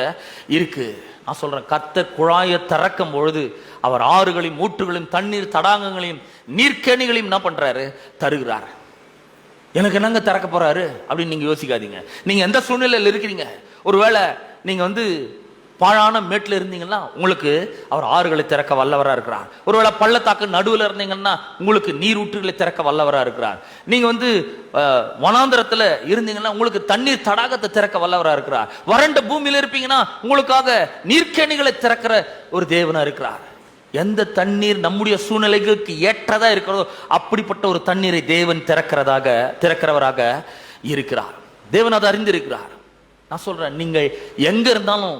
இருக்கு. நான் சொல்றேன், கர்த்தர் குழாயை திறக்கும் பொழுது அவர் ஆறுகளையும் ஊற்றுகளையும் தண்ணீர் தடாகங்களையும் நீர்க்கேணிகளையும் என்ன பண்றாரு, தருகிறார். எனக்கு என்னங்க திறக்க போறாரு அப்படின்னு நீங்க யோசிக்காதீங்க. நீங்க எந்த சூழ்நிலையில் இருக்கிறீங்க, ஒருவேளை நீங்க பாழான மேட்டில் இருந்தீங்கன்னா உங்களுக்கு அவர் ஆறுகளை திறக்க வல்லவரா இருக்கிறார். ஒருவேளை பள்ளத்தாக்கு நடுவில் இருந்தீங்கன்னா உங்களுக்கு நீர் ஊற்றுகளை திறக்க வல்லவரா இருக்கிறார். நீங்க வனாந்தரத்துல இருந்தீங்கன்னா உங்களுக்கு தண்ணீர் தடாகத்தை திறக்க வல்லவரா இருக்கிறார். வறண்ட பூமியில இருப்பீங்கன்னா உங்களுக்காக நீர்க்கேணிகளை திறக்கிற ஒரு தேவனா இருக்கிறார். எந்த தண்ணீர் நம்முடைய சூழ்நிலைகளுக்கு ஏற்றதா இருக்கிறதோ அப்படிப்பட்ட ஒரு தண்ணீரை தேவன் திறக்கிறவராக இருக்கிறார். தேவன் அதை அறிந்திருக்கிறார். நான் சொல்றேன், நீங்கள் எங்க இருந்தாலும்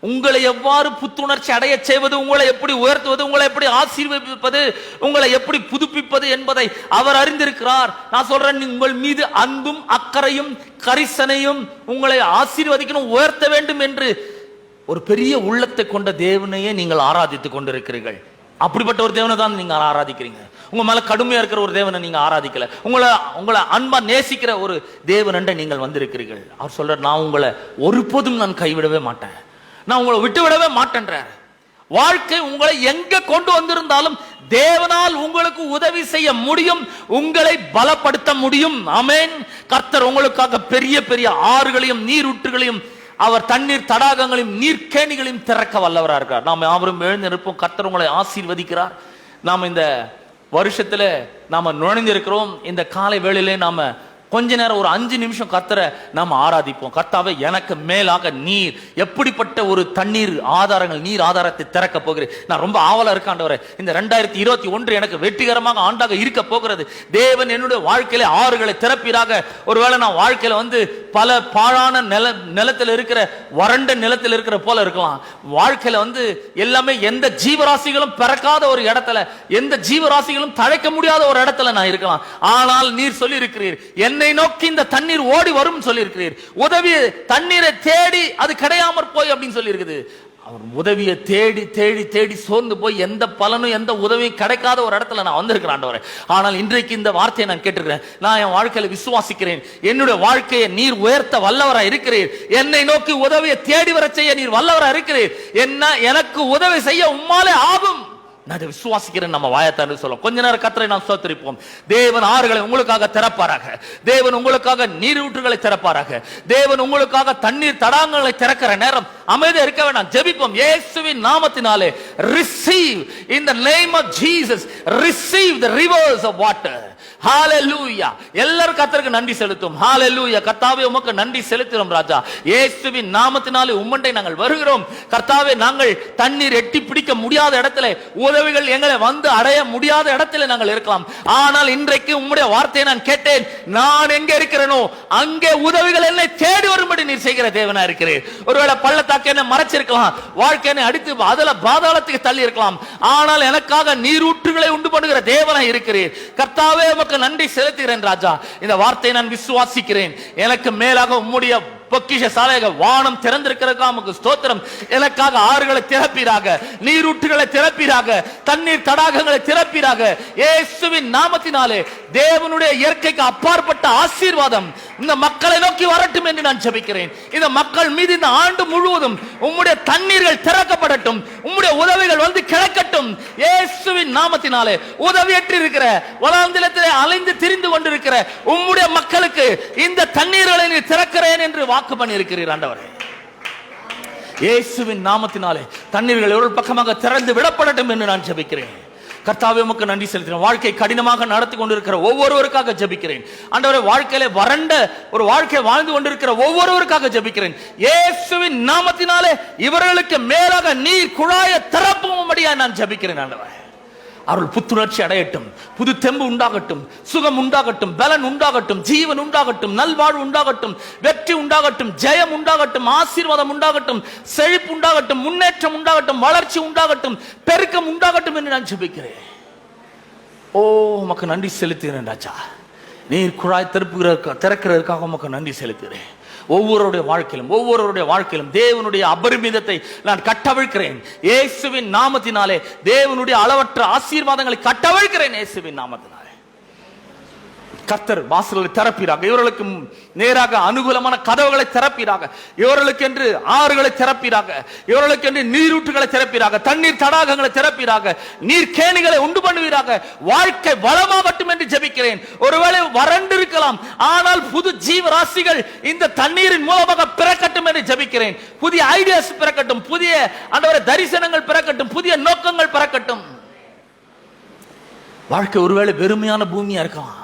உங்களை எவ்வாறு புத்துணர்ச்சி அடைய செய்வது, உங்களை எப்படி உயர்த்துவது, உங்களை எப்படி ஆசீர்வதிப்பது, உங்களை எப்படி புதுப்பிப்பது என்பதை அவர் அறிந்திருக்கிறார். நான் சொல்றேன், உங்கள் மீது அன்பும் அக்கறையும் கரிசனையும் உங்களை ஆசீர்வதிக்கணும், உயர்த்த வேண்டும் என்று ஒரு பெரிய உள்ளத்தை கொண்ட தேவனையே நீங்கள் ஆராதித்துக் கொண்டிருக்கிறீர்கள். அப்படிப்பட்ட ஒரு தேவனை தான் நீங்க ஆராதிக்கிறீங்க. உங்க மேல கடுமையா இருக்கிற ஒரு தேவனை நீங்க ஆராதிக்கல, உங்களை அன்பா நேசிக்கிற ஒரு தேவனண்ட நீங்கள் வந்திருக்கிறீர்கள். அவர் சொல்ற, நான் உங்களை ஒருபோதும் நான் கைவிடவே மாட்டேன், நான் உங்களை விட்டு விடவே மாட்டேன்ற. வாழ்க்கை உங்களை எங்க கொண்டு வந்திருந்தாலும் தேவனால் உங்களுக்கு உதவி செய்ய முடியும், உங்களை பலப்படுத்த முடியும். ஆமென். கர்த்தர் உங்களுக்காக பெரிய பெரிய ஆறுகளையும் நீரூற்றுகளையும் அவர் தண்ணீர் தடாகங்களையும் நீர்க்கேணிகளையும் திறக்க வல்லவராக இருக்கிறார். நாம் யாவரும் எழுந்து நிற்போம். கர்த்தர் உங்களை ஆசீர்வதிக்கிறார். நாம் இந்த வருஷத்துல நாம நுழைந்திருக்கிறோம். இந்த காலை வேளையிலே நாம கொஞ்ச நேரம் ஒரு 5 நிமிஷம் கர்த்தரை நாம் ஆராதிப்போம். கர்த்தாவே, எனக்கு மேலாக நீர் எப்படிப்பட்ட ஒரு தண்ணீர் ஆதாரங்கள், நீர் ஆதாரத்தை திறக்க போகிறேன். நான் ரொம்ப ஆவலா இருக்காண்டவரே. இந்த 2021 எனக்கு வெற்றிகரமாக ஆண்டாக இருக்க போகிறது. தேவன் என்னுடைய வாழ்க்கையில ஆறுகளை திறப்பீராக. ஒருவேளை நான் வாழ்க்கையில பல பாழான நிலத்தில் இருக்கிற, வறண்ட நிலத்தில் இருக்கிற போல இருக்கலாம். வாழ்க்கையில எல்லாமே எந்த ஜீவராசிகளும் பிறக்காத ஒரு இடத்துல, எந்த ஜீவராசிகளும் தழைக்க முடியாத ஒரு இடத்துல நான் இருக்கலாம். ஆனால் நீர் சொல்லி இருக்கிறீர், என்னை நோக்கி இந்த தண்ணீர் ஓடி வரும் சொல்லி இருக்கிறீர். உதவி தண்ணீரை தேடி அது கிடையாமற் போய் அப்படின்னு சொல்லி இருக்குது. அவர் உதவியை தேடி தேடி தேடி சோர்ந்து போய் எந்த பலனும் எந்த உதவியும் கிடைக்காத ஒரு இடத்துல நான் வந்திருக்கிறேன் ஆண்டவரே. ஆனால் இன்றைக்கு இந்த வார்த்தையை நான் கேட்டிருக்கிறேன். நான் என் வாழ்க்கையில விசுவாசிக்கிறேன். என்னுடைய வாழ்க்கையை நீர் உயர்த்த வல்லவராக இருக்கிறீர். என்னை நோக்கி உதவியை தேடி வர செய்ய நீர் வல்லவராக இருக்கிறீர். என்ன எனக்கு உதவி செய்ய உம்மாலே ஆகும். நான் அதை விசுவாசிக்கிறேன். நம்ம வாயத்தாண்டு சொல்லுவோம். கொஞ்ச நேரம் கர்த்தரை நாம் ஸ்தோத்திரிப்போம். தேவன் ஆறுகளை உங்களுக்காக திறப்பாராக. தேவன் உங்களுக்காக நீரூற்றுகளை திறப்பாராக. தேவன் உங்களுக்காக தண்ணீர் தடாகங்களை திறக்கிற நேரம் அமைதியா இருக்க வேண்டாம். ஜெபிப்போம். இயேசுவின் நாமத்தினாலே receive in the name of Jesus, receive the rivers of water. ஹalleluya. எல்லாரும் கர்த்தருக்கு நன்றி செலுத்தும். ஹalleluya. கர்த்தாவே, உமக்கு நன்றி செலுத்துகிறோம் ராஜா. இயேசுவின் நாமத்தினாலே உம்மண்டை நாங்கள் வருகிறோம். கர்த்தாவே, நாங்கள் தண்ணீர் எட்டி பிடிக்க முடியாத இடத்துல, உதவிகள் எங்களை அடைய முடியாத இடத்துல நாங்கள் இருக்கலாம். ஆனால் இன்றைக்கு உம்முடைய வார்த்தையை நான் கேட்டேன். நான் எங்கே இருக்கிறேனோ அங்கே உதவிகள் என்னை தேடி வரும்படி நீர் செய்கிற தேவனா இருக்கிறீர். ஒருவேளை பள்ளத்தாக்கு என்ன மறைச்சிருக்கலாம், வாழ்க்கையை அடித்து அதுல பாதாளத்துக்கு தள்ளி இருக்கலாம். ஆனால் எனக்காக நீரூற்றுகளை உண்டு பண்ணுகிற தேவனா இருக்கிறீர். கர்த்தாவே, நன்றி செலுத்துகிறேன் ராஜா. இந்த வார்த்தையை நான் விசுவாசிக்கிறேன். எனக்கு மேலாக உம்முடைய பொக்கிஷ சாலைகள் வானம் திறந்திருக்கிறதுக்காக உமக்கு ஸ்தோத்திரம். எனக்காக ஆறுகளை திறப்பீராக, நீரூற்றுகளை திறப்பீராக, தண்ணீர் தடாகங்களை திறப்பீராக. இயேசுவின் நாமத்தினாலே தேவனுடைய இயற்கைக்கு அப்பாற்பட்ட ஆசீர்வாதம் இந்த மக்களை நோக்கி வரட்டும் என்று நான் ஜெபிக்கிறேன். இந்த மக்கள் மீது இந்த ஆண்டு முழுவதும் உம்முடைய தண்ணீர்கள் திறக்கப்படட்டும். உம்முடைய உதவிகள் கிடைக்கட்டும். இயேசுவின் நாமத்தினாலே உதவியற்று இருக்கிற, வனாந்திரத்திலே அலைந்து திரிந்து கொண்டிருக்கிற உம்முடைய மக்களுக்கு இந்த தண்ணீர்களை நீ திறக்கிறேன் என்று வாக்கு பண்ணி இருக்கிறீர் ஆண்டவரே. இயேசுவின் நாமத்தினாலே தண்ணீர்கள் ஒரு பக்கமாக திறந்து விடப்படட்டும் என்று நான் ஜெபிக்கிறேன். கர்த்தாவே, உமக்கு நன்றி செலுத்துகிறேன். வாழ்க்கை கடினமாக நடத்தி கொண்டிருக்கிற ஒவ்வொருவருக்காக ஜெபிக்கிறேன் ஆண்டவரே. வாழ்க்கையில வறண்ட ஒரு வாழ்க்கை வாழ்ந்து கொண்டிருக்கிற ஒவ்வொருவருக்காக ஜெபிக்கிறேன். இயேசுவின் நாமத்தினாலே இவர்களுக்கு மேலாக நீர் குழாயை திறப்பும்படியா நான் ஜெபிக்கிறேன் ஆண்டவரே. அவர்கள் புத்துணர்ச்சி அடையட்டும், புது தெம்பு உண்டாகட்டும், சுகம் உண்டாகட்டும், பலன் உண்டாகட்டும், ஜீவன் உண்டாகட்டும், நல்வாழ்வு உண்டாகட்டும், வெற்றி உண்டாகட்டும், ஜெயம் உண்டாகட்டும், ஆசீர்வாதம் உண்டாகட்டும், செழிப்பு உண்டாகட்டும், முன்னேற்றம் உண்டாகட்டும், வளர்ச்சி உண்டாகட்டும், பெருக்கம் உண்டாகட்டும் என்று நான் ஜெபிக்கிறேன். ஓ, உமக்கு நன்றி செலுத்துகிறேன் ராஜா. நீர் குழாய் திறக்கிறதுக்காக உமக்கு நன்றி செலுத்துகிறேன். ஒவ்வொருடைய வாழ்க்கையிலும் தேவனுடைய அபரிமிதத்தை நான் கட்டவிழ்க்கிறேன். இயேசுவின் நாமத்தினாலே தேவனுடைய அளவற்ற ஆசீர்வாதங்களை கட்டவிழ்க்கிறேன். இயேசுவின் நாமத்தினாலே கர்த்தர் வாசல்களை திறப்பீராக. இவர்களுக்கு நேராக அனுகூலமான கதவுகளை திறப்பீராக. இவர்களுக்கு என்று ஆறுகளை திறப்பீராக. இவர்களுக்கு என்று நீரூற்றுகளை திறப்பீராக. தண்ணீர் தடாகங்களை திறப்பீராக. நீர் கேணிகளை உண்டு பண்ணுவீராக. வாழ்க்கை வளமாகட்டும் என்று ஜெபிக்கிறேன். ஒருவேளை வறண்டு இருக்கலாம், ஆனால் புது ஜீவராசிகள் இந்த தண்ணீரின் மூலமாக பிறக்கட்டும் என்று ஜெபிக்கிறேன். புதிய ஐடியாஸ் பிறக்கட்டும், புதிய தரிசனங்கள் பிறக்கட்டும், புதிய நோக்கங்கள் பிறக்கட்டும். வாழ்க்கை ஒருவேளை வெறுமையான பூமியா இருக்கலாம்.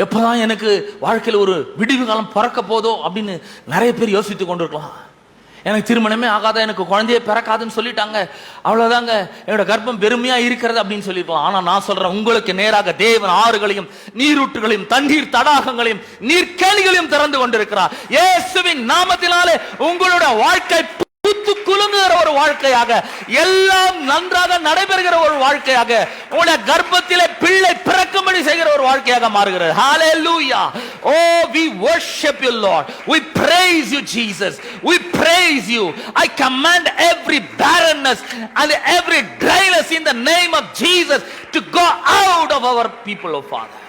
எப்பதான் எனக்கு வாழ்க்கையில் ஒரு விடிவு காலம் பிறக்க போதோ அப்படின்னு நிறைய பேர் யோசித்துக் கொண்டிருக்கலாம். எனக்கு திருமணமே ஆகாத, எனக்கு குழந்தையே பிறக்காதுன்னு சொல்லிட்டாங்க, அவ்வளவுதாங்க, என்னோட கர்ப்பம் பெருமையா இருக்கிறது அப்படின்னு சொல்லிருக்கலாம். ஆனா நான் சொல்றேன், உங்களுக்கு நேராக தேவன் ஆறுகளையும் நீரூற்றுகளையும் தண்ணீர் தடாகங்களையும் நீர்க்கேணிகளையும் திறந்து கொண்டிருக்கிறார். இயேசுவின் நாமத்தினாலே உங்களுடைய வாழ்க்கை புத்து குலுங்குகிற ஒரு வாழ்க்கையாக, எல்லாம் நன்றாக நடைபெறுகிற ஒரு வாழ்க்கையாக, உங்களுடைய கர்ப்பத்திலே பிள்ளை பிறக்கும்படி செய்கிற ஒரு வாழ்க்கையாக மாறுகிறது. Hallelujah. Oh, we worship you, Lord. We praise you, Jesus. We praise you. I command every barrenness and every dryness in the name of Jesus to go out of our people, oh Father.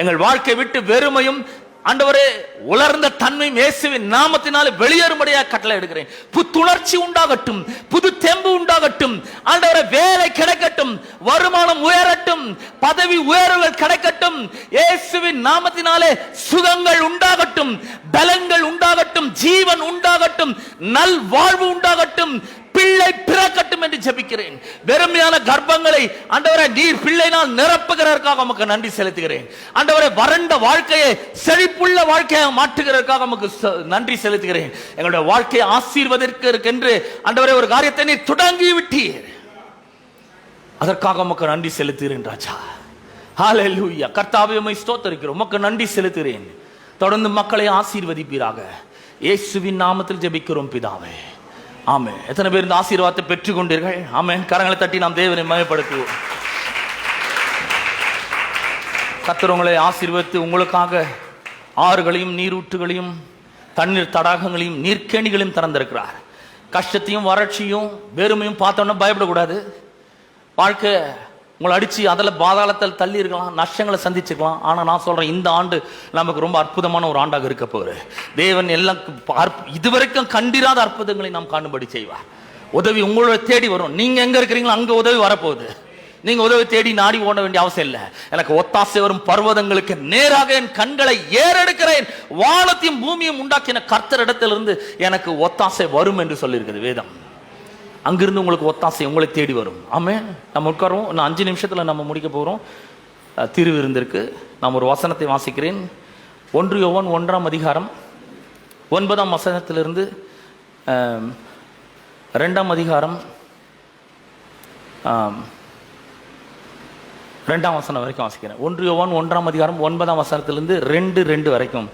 எங்கள் வாழ்க்கை விட்டு வெறுமையும் ஆண்டவரே உலர்ந்த தன்மையும் இயேசுவின் நாமத்தினாலே வெளியேறும்படியாக கட்டளை எடுக்கிறேன். புத்துணர்ச்சி உண்டாகட்டும், புது தெம்பு உண்டாகட்டும், ஆண்டவரே வேலை கிடைக்கட்டும், வருமானம் உயரட்டும், பதவி உயர்வுகள் கிடைக்கட்டும். இயேசுவின் நாமத்தினாலே சுகங்கள் உண்டாகட்டும், பலங்கள் உண்டாகட்டும், ஜீவன் உண்டாகட்டும், நல் வாழ்வு உண்டாகட்டும், பிள்ளை பிறக்கட்டும் என்று ஜெபிக்கிறேன். வெறுமையான கர்ப்பங்களை ஆண்டவரே நீர் பிள்ளைனால் நிரப்புகிறதற்காக உமக்கு நன்றி செலுத்துகிறேன். ஆண்டவரே வறண்ட வாழ்க்கையை செழிப்புள்ள வாழ்க்கையை மாற்றுகிறதற்காக உமக்கு நன்றி செலுத்துகிறேன். எங்களுடைய வாழ்க்கையை ஆசீர்வதிக்கிறதுக்கென்று ஆண்டவரே ஒரு காரியத்தை நீர் தொடங்கி விட்டீர். அதற்காக உமக்கு நன்றி செலுத்துகிறேன் ராஜா. ஹல்லேலூயா. கர்த்தாவே உம்மை ஸ்தோத்திரிக்கிறோம். உமக்கு நன்றி செலுத்துகிறேன். தொடர்ந்து மக்களை ஆசீர்வதிப்பீராக. இயேசுவின் நாமத்தில் ஜெபிக்கிறோம் பிதாவே. ஆமென். எத்தனை பேர் இந்த ஆசீர்வாதத்தை பெற்றுக் கொண்டீர்கள்? ஆமென். கரங்களை தட்டி நாம் தேவனை மகிமைப்படுத்துவோம். கர்த்தர் உங்களை ஆசீர்வதித்து உங்களுக்காக ஆறுகளையும் நீரூற்றுகளையும் தண்ணீர் தடாகங்களையும் நீர்க்கேணிகளையும் திறந்திருக்கிறார். கஷ்டத்தையும் வறட்சியும் வெறுமையும் பார்த்தோன்னா பயப்படக்கூடாது. வாழ்க்கை உங்களை அடிச்சு அதில் பாதாளத்தில் தள்ளி இருக்கலாம், நஷ்டங்களை சந்திச்சுக்கலாம். ஆனால் நான் சொல்றேன், இந்த ஆண்டு நமக்கு ரொம்ப அற்புதமான ஒரு ஆண்டாக இருக்க போகுது. தேவன் எல்லாம் இதுவரைக்கும் கண்டிராத அற்புதங்களை நாம் காணும்படி செய்வார். உதவி உங்களோட தேடி வரும். நீங்க எங்க இருக்கிறீங்களோ அங்க உதவி வரப்போகுது. நீங்க உதவி தேடி நாடி ஓட வேண்டிய அவசியம் இல்லை. எனக்கு ஒத்தாசை வரும் பர்வதங்களுக்கு நேராக என் கண்களை ஏறெடுக்கிறேன். வானத்தையும் பூமியும் உண்டாக்கின கர்த்தரிடத்திலிருந்து எனக்கு ஒத்தாசை வரும் என்று சொல்லியிருக்கிறது வேதம். அங்கிருந்து உங்களுக்கு ஒத்தாசை உங்களை தேடி வரும். ஆமென். நம்ம உட்காருவோம். இன்னும் 5 நிமிஷத்துல நம்ம முடிக்க போகிறோம். திருவிருந்திற்கு நாம் ஒரு வசனத்தை வாசிக்கிறேன். 1 யோவான் 1ஆம் அதிகாரம் 9ஆம் வசனத்திலிருந்து 2ஆம் அதிகாரம் 2ஆம் வசனம் வரைக்கும் வாசிக்கிறேன். 1 யோவான் 1ஆம் அதிகாரம் 9ஆம் வசனத்திலிருந்து 2 வரைக்கும்.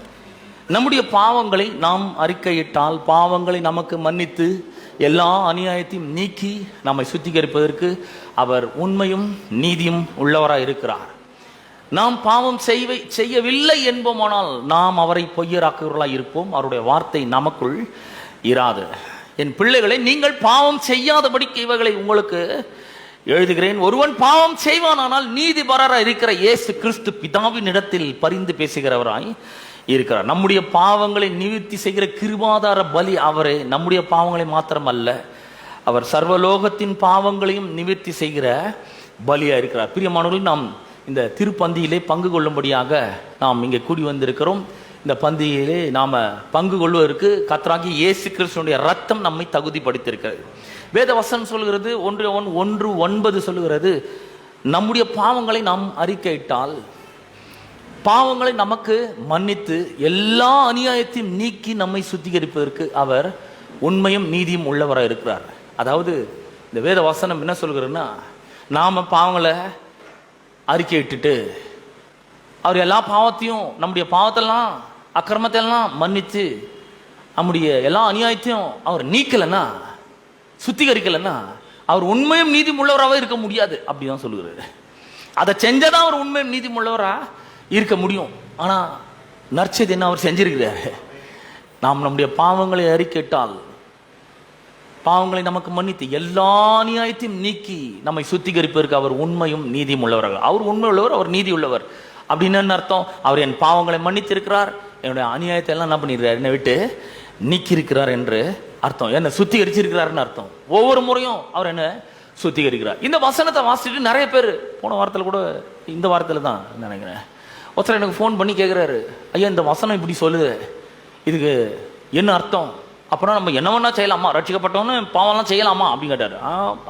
நம்முடைய பாவங்களை நாம் அறிக்கையிட்டால் பாவங்களை நமக்கு மன்னித்து எல்லா அநியாயத்தையும் நீக்கி நம்மை சுத்திகரிப்பதற்கு அவர் உண்மையும் நீதியும் உள்ளவராய் இருக்கிறார். நாம் பாவம் செய்யவில்லை என்போமானால் நாம் அவரை பொய்யராக்குவர்களாய் இருப்போம். அவருடைய வார்த்தை நமக்குள் இராது. என் பிள்ளைகளை, நீங்கள் பாவம் செய்யாதபடிக்கு இவைகளை உங்களுக்கு எழுதுகிறேன். ஒருவன் பாவம் செய்வானானால் நீதிபரராய் இருக்கிற இயேசு கிறிஸ்து பிதாவின் இடத்தில் பரிந்து பேசுகிறவராய் இருக்கிறார். நம்முடைய பாவங்களை நிவர்த்தி செய்கிற கிருபாதார பலி அவரே. நம்முடைய பாவங்களை மாத்திரம் அல்ல, அவர் சர்வலோகத்தின் பாவங்களையும் நிவர்த்தி செய்கிற பலியா இருக்கிறார். பிரியமானவர்கள், நாம் இந்த திருப்பந்தியிலே பங்கு கொள்ளும்படியாக நாம் இங்கே கூடி வந்திருக்கிறோம். இந்த பந்தியிலே நாம பங்கு கொள்வதற்கு கர்த்தராகிய இயேசு கிறிஸ்துவினுடைய ரத்தம் நம்மை தகுதிப்படுத்தியிருக்கிறது. வேத வசனம் சொல்கிறது, 1 யோவான் 1:9 சொல்லுகிறது, நம்முடைய பாவங்களை நாம் அறிக்கையிட்டால் பாவங்களை நமக்கு மன்னித்து எல்லா அநியாயத்தையும் நீக்கி நம்மை சுத்திகரிப்பதற்கு அவர் உண்மையும் நீதியும் உள்ளவராக இருக்கிறார். அதாவது இந்த வேத வசனம் என்ன சொல்கிறதுன்னா, நாம பாவங்களை அறிக்கையிட்டுட்டு அவர் எல்லா பாவத்தையும், நம்முடைய பாவத்தெல்லாம் அக்கிரமத்தையெல்லாம் மன்னித்து நம்முடைய எல்லா அநியாயத்தையும் அவர் நீக்கலைன்னா, சுத்திகரிக்கலைன்னா அவர் உண்மையும் நீதியும் உள்ளவராகவே இருக்க முடியாது. அப்படிதான் சொல்லுகிறாரு. அதை செஞ்சதான் அவர் உண்மையும் நீதியும் உள்ளவராக இருக்க முடியும். ஆனால் நற்செய்தி என்ன, அவர் செஞ்சிருக்கிறாரு. நாம் நம்முடைய பாவங்களை அறிக்கையிட்டால் பாவங்களை நமக்கு மன்னித்து எல்லா நியாயத்தையும் நீக்கி நம்மை சுத்திகரிப்பதற்கு அவர் உண்மையும் நீதியும் உள்ளவர். அவர் உண்மை உள்ளவர், அவர் நீதி உள்ளவர். அப்படின்னு என்ன அர்த்தம்? அவர் என் பாவங்களை மன்னித்திருக்கிறார், என்னுடைய அநியாயத்தை எல்லாம் என்ன பண்ணிருக்கிறார், என்னை விட்டு நீக்கி இருக்கிறார் என்று அர்த்தம். என்ன சுத்திகரிச்சிருக்கிறாருன்னு அர்த்தம். ஒவ்வொரு முறையும் அவர் என்ன சுத்திகரிக்கிறார். இந்த வசனத்தை வாசிச்சுட்டு நிறைய பேர் போன வாரத்தில் கூட, இந்த வாரத்தில் தான் நினைக்கிறேன், ஒருத்தர் எனக்கு ஃபோன் பண்ணி கேட்குறாரு, ஐயா இந்த வசனம் இப்படி சொல்லுது, இதுக்கு என்ன அர்த்தம்? அப்புறம் நம்ம என்ன வேணா செய்யலாமா, ரட்சிக்கப்பட்டவன்னு பாவம்லாம் செய்யலாமா அப்படின்னு கேட்டார்.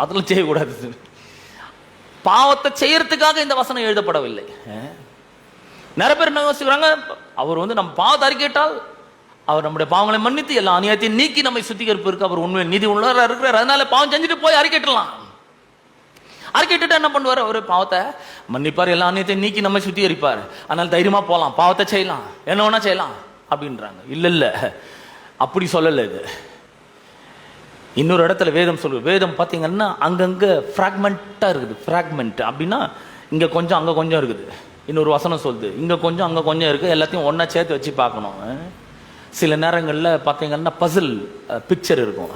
அதெல்லாம் செய்யக்கூடாது. பாவத்தை செய்யறதுக்காக இந்த வசனம் எழுதப்படவில்லை. நிறைய பேர் என்ன யோசிக்கிறாங்க, அவர் நம்ம பாவத்தை அறிக்கையிட்டால் அவர் நம்முடைய பாவங்களை மன்னித்து எல்லா அநியாயத்தையும் நீக்கி நம்மை சுத்திகரிப்பதற்கு அவர் உண்மை நீதி உள்ளவராக இருக்கிறார். அதனால பாவம் செஞ்சுட்டு போய் அறிக்கையிடலாம். அறிக்கையிட்டு என்ன பண்ணுவார், அவர் பாவத்தை மன்னிப்பார், எல்லா அநியாயத்தையும் நீக்கி நம்மை சுத்திகரிப்பார். அதனால தைரியமா போகலாம், பாவத்தை செய்யலாம், என்ன வேணா செய்யலாம் அப்படின்றாங்க. இல்ல அப்படி சொல்லல. இது இன்னொரு இடத்துல வேதம் சொல்லு. வேதம் பார்த்தீங்கன்னா அங்கங்க ஃப்ராக்மெண்ட்டாக இருக்குது. ஃப்ராக்மெண்ட் அப்படின்னா இங்கே கொஞ்சம் அங்கே கொஞ்சம் இருக்குது. இன்னொரு வசனம் சொல்லுது, இங்கே கொஞ்சம் அங்கே கொஞ்சம் இருக்குது, எல்லாத்தையும் ஒன்றா சேர்த்து வச்சு பார்க்கணும். சில நேரங்களில் பார்த்தீங்கன்னா பசில் பிக்சர் இருக்கும்,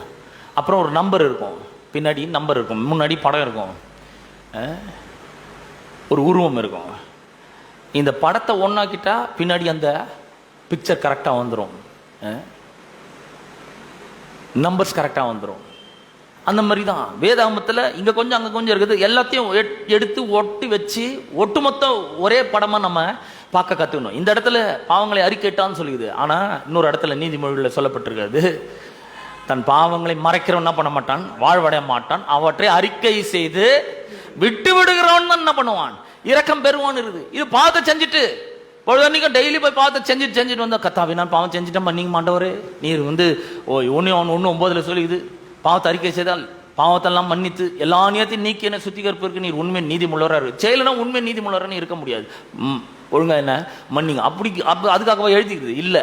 அப்புறம் ஒரு நம்பர் இருக்கும், பின்னாடி நம்பர் இருக்கும், முன்னாடி படம் இருக்கும், ஒரு உருவம் இருக்கும். இந்த படத்தை ஒன்றாக்கிட்டா பின்னாடி அந்த பிக்சர் கரெக்டாக வந்துடும், நம்பர்ஸ் கரெக்டாக வந்துடும். அந்த மாதிரி தான் வேதாகமத்தில் இங்கே கொஞ்சம் அங்கே கொஞ்சம் இருக்குது, எல்லாத்தையும் எடுத்து ஒட்டி வச்சு ஒட்டுமொத்த ஒரே படமாக நம்ம பார்க்க கற்றுக்கணும். இந்த இடத்துல பாவங்களை அறிக்கைட்டான்னு சொல்லிடுது, ஆனால் இன்னொரு இடத்துல நீதிமொழியில் சொல்லப்பட்டிருக்காது, தன் பாவங்களை மறைக்கிறவன் என்ன பண்ண மாட்டான்? வாழ்வடைய மாட்டான். அவற்றை அறிக்கை செய்து விட்டு விடுகிறவன் தான் என்ன பண்ணுவான்? இரக்கம் பெறுவான் இருக்குது. இது பாவத்தை செஞ்சுட்டு பொழுதன்னைக்கும் டெய்லி போய் பாவத்தை செஞ்சுட்டு வந்தா, கத்தாவே நான் பாவம் செஞ்சுட்டேன் மன்னிங்க மாண்டவரே, நீர் வந்து 1:9 சொல்லிக்குது, பாவத்தை அறிக்கை செய்தால் பாவத்தெல்லாம் மன்னித்து எல்லா நியத்தையும் நீக்கி என்ன சுத்திகரிப்பிற்கு நீர் உண்மை நீதி முள்ளவராக. செயலனா உண்மை நீதி முள்ளவரான்னு இருக்க முடியாது. ஒழுங்கா என்ன மன்னிங்க அதுக்காகவா எழுதிக்கிறது இல்லை.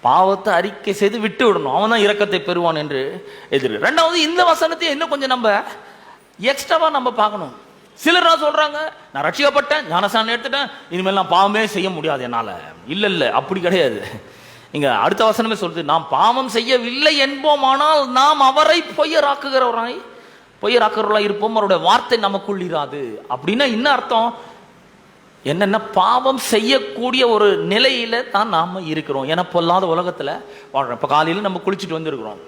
பாவத்தை அறிக்கை செய்து விட்டு விடணும், அவன் தான் இரக்கத்தை பெறுவான் என்று எதிர். ரெண்டாவது, இந்த வசனத்தை இன்னும் கொஞ்சம் நம்ம எக்ஸ்ட்ராவா நம்ம பார்க்கணும். சிலர் சொல்றாங்க, நான் ரட்சிக்கப்பட்டேன், ஞானஸ்நானம் எடுத்துட்டேன், இனிமேல் நான் பாவமே செய்ய முடியாது என்னால. இல்ல அப்படி கிடையாது. இங்க அடுத்த வசனமே சொல்றது, நாம் பாவம் செய்யவில்லை என்போமானால் நாம் அவரை பொய்யராக்குறவராய் இருப்போம், அவருடைய வார்த்தை நமக்குள் இராது. அப்படின்னா என்ன அர்த்தம்? என்னென்ன பாவம் செய்யக்கூடிய ஒரு நிலையில தான் நாம இருக்கிறோம். ஏன்னா பொல்லாத உலகத்துல வாழ்றோம். இப்ப காலையில நம்ம குளிச்சுட்டு வந்துருக்கிறோம்,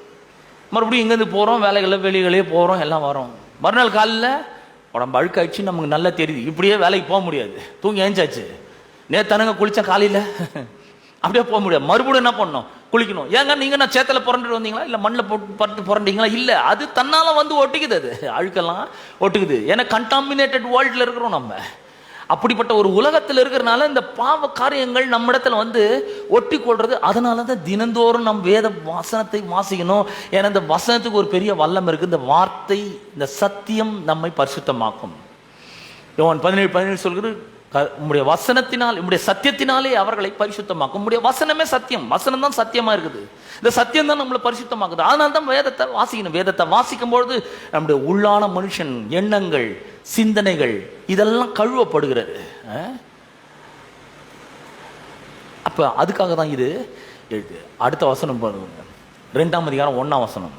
மறுபடியும் இங்கேருந்து போறோம், வெளிகளே போறோம், எல்லாம் வரோம். மறுநாள் காலையில் உடம்பு அழுக்காயிடுச்சு, நமக்கு நல்லா தெரியுது, இப்படியே வேலைக்கு போக முடியாது, தூங்கி ஏஞ்சாச்சு, நேத்தானுங்க குளிச்சா காலையில் அப்படியே போக முடியாது. மறுபடியும் என்ன பண்ணணும்? குளிக்கணும். ஏங்க நீங்க நான் சேத்துல புரண்டுட்டு வந்தீங்களா, இல்லை மண்ணில் போட்டு புரண்டீங்களா? இல்லை, அது தன்னால வந்து ஒட்டிக்குது, அது அழுக்கெல்லாம் ஒட்டுக்குது. ஏன்னா கண்டாமினேட்டட் வேர்ல்டில் இருக்கிறோம் நம்ம. அப்படிப்பட்ட ஒரு உலகத்தில் இருக்கிறனால இந்த பாவ காரியங்கள் நம்ம இடத்துல வந்து ஒட்டி கொள்றது. அதனால தான் தினந்தோறும் நம் வேத வசனத்தை வாசிக்கணும். ஏன்னா இந்த வசனத்துக்கு ஒரு பெரிய வல்லம் இருக்கு. இந்த வார்த்தை, இந்த சத்தியம் நம்மை பரிசுத்தமாக்கும். யோவான் 17:17 சொல்கிறது, உம்முடைய வசனத்தினால், உம்முடைய சத்தியத்தினாலே அவர்களை பரிசுத்தமாக்கும். உம்முடைய வசனமே சத்தியம், வசனம் தான் சத்தியமா இருக்குது. இந்த சத்தியம் தான் நம்மளை பரிசுத்தமாக்குது. அதனால தான் வேதத்தை வாசிக்கணும். வேதத்தை வாசிக்கும் பொழுது நம்முடைய உள்ளான மனுஷன் எண்ணங்கள், சிந்தனைகள் இதெல்லாம் கழுவப்படுகிறது. அப்ப அதுக்காக தான் இது எழுது. அடுத்த வசனம் பாருங்க, 2ஆம் அதிகாரம் 1ஆம் வசனம்.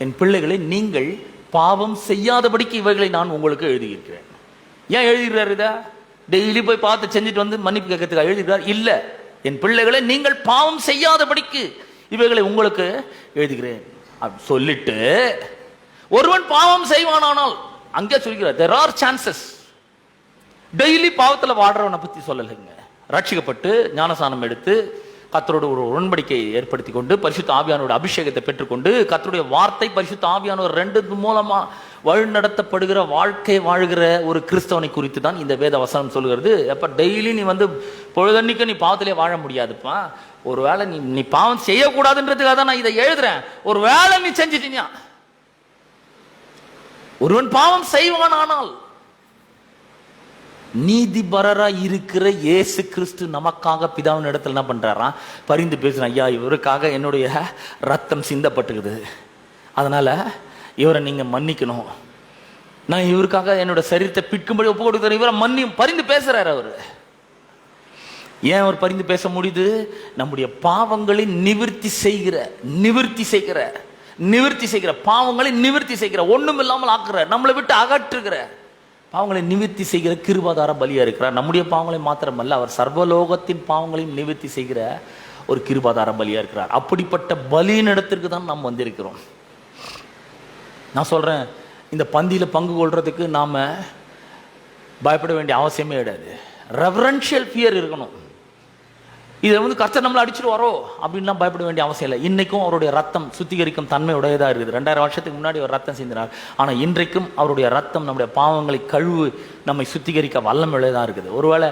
என் பிள்ளைகளை, நீங்கள் பாவம் செய்யாதபடிக்கு இவைகளை நான் உங்களுக்கு எழுதியிருக்கிறேன். ஏன் எழுதுகிறார்? இதை டெய்லி போய் பார்த்து செஞ்சுட்டு வந்து மன்னிப்பு கேட்கறதுக்காக எழுதுகிறார்? இல்ல, என் பிள்ளைகளை நீங்கள் பாவம் செய்யாதபடிக்கு இவைகளை உங்களுக்கு எழுதுகிறேன் சொல்லிட்டு, ஒருவன் பாவம் செய்வானானால் அங்கே சொல்கிறார், there are chances. டெய்லி பாவத்தில் வாடுறவனை பத்தி சொல்லலைங்க. ரட்சிக்கப்பட்டு ஞானஸ்நானம் எடுத்து கர்த்தரோட ஒரு உடன்படிக்கையை ஏற்படுத்தி கொண்டு பரிசுத்த ஆவியானோட அபிஷேகத்தை பெற்றுக்கொண்டு கர்த்தருடைய வார்த்தை பரிசுத்த ஆவியானவர் 2 மூலமா வழிநடத்தப்படுகிற வாழ்க்கை வாழ்கிற ஒரு கிறிஸ்தவனை குறித்து தான் இந்த வேத வசனம் சொல்கிறது. எப்ப டெய்லி நீ வந்து பொழுதன்னைக்கு நீ பாவத்திலே வாழ முடியாதுப்பா. ஒருவேளை நீ பாவம் செய்யக்கூடாதுன்றதுக்காக தான் நான் இதை எழுதுறேன். ஒரு வேளை நீ செஞ்சிட்டீங்க, ஒருவன் பாவம் செய்வானானால், நீதிபரரா இருக்கிற இயேசு கிறிஸ்து நமக்காக பிதாவின் இடத்துல என்ன பண்றாரா? பரிந்து பேசுறான். ஐயா, இவருக்காக என்னுடைய ரத்தம் சிந்தப்பட்டுக்குது, அதனால இவரை நீங்க மன்னிக்கணும், நான் இவருக்காக என்னோட சரீரத்தை பிற்கும்படி ஒப்பு கொடுக்குறேன், இவரை பரிந்து பேசுறாரு. அவரு ஏன் அவர் பரிந்து பேச முடியுது? நம்முடைய பாவங்களை நிவர்த்தி செய்கிற பாவங்களை நிவர்த்தி செய்கிற, ஒண்ணும் இல்லாமல் ஆக்குற, நம்மளை விட்டு அகற்றுகிற, பாவங்களை நிவர்த்தி செய்கிற கிருபாதார பலியா இருக்கிறார். நம்முடைய பாவங்களை மாத்திரமல்ல, அவர் சர்வலோகத்தின் பாவங்களையும் நிவர்த்தி செய்கிற ஒரு கிருபாதார பலியா இருக்கிறார். அப்படிப்பட்ட பலியின் இடத்திற்கு தான் நாம் வந்திருக்கிறோம். நான் சொல்றேன், இந்த பந்தியில பங்கு கொள்றதுக்கு நாம பயப்பட வேண்டிய அவசியமே கிடையாது. ரெவரன்ஷியல் ஃபியர் இருக்கணும். இதை வந்து கர்த்தர் நம்மளை அடிச்சுட்டு வரோம் அப்படின்லாம் பயப்பட வேண்டிய அவசியம் இல்லை. இன்னைக்கும் அவருடைய ரத்தம் சுத்திகரிக்கும் தன்மை உடையதாக இருக்குது. 2000 வருஷத்துக்கு முன்னாடி அவர் ரத்தம் சிந்தினார். ஆனால் இன்றைக்கும் அவருடைய ரத்தம் நம்முடைய பாவங்களை கழுவு நம்மை சுத்திகரிக்க வல்லமை உடையதாக இருக்குது. ஒருவேளை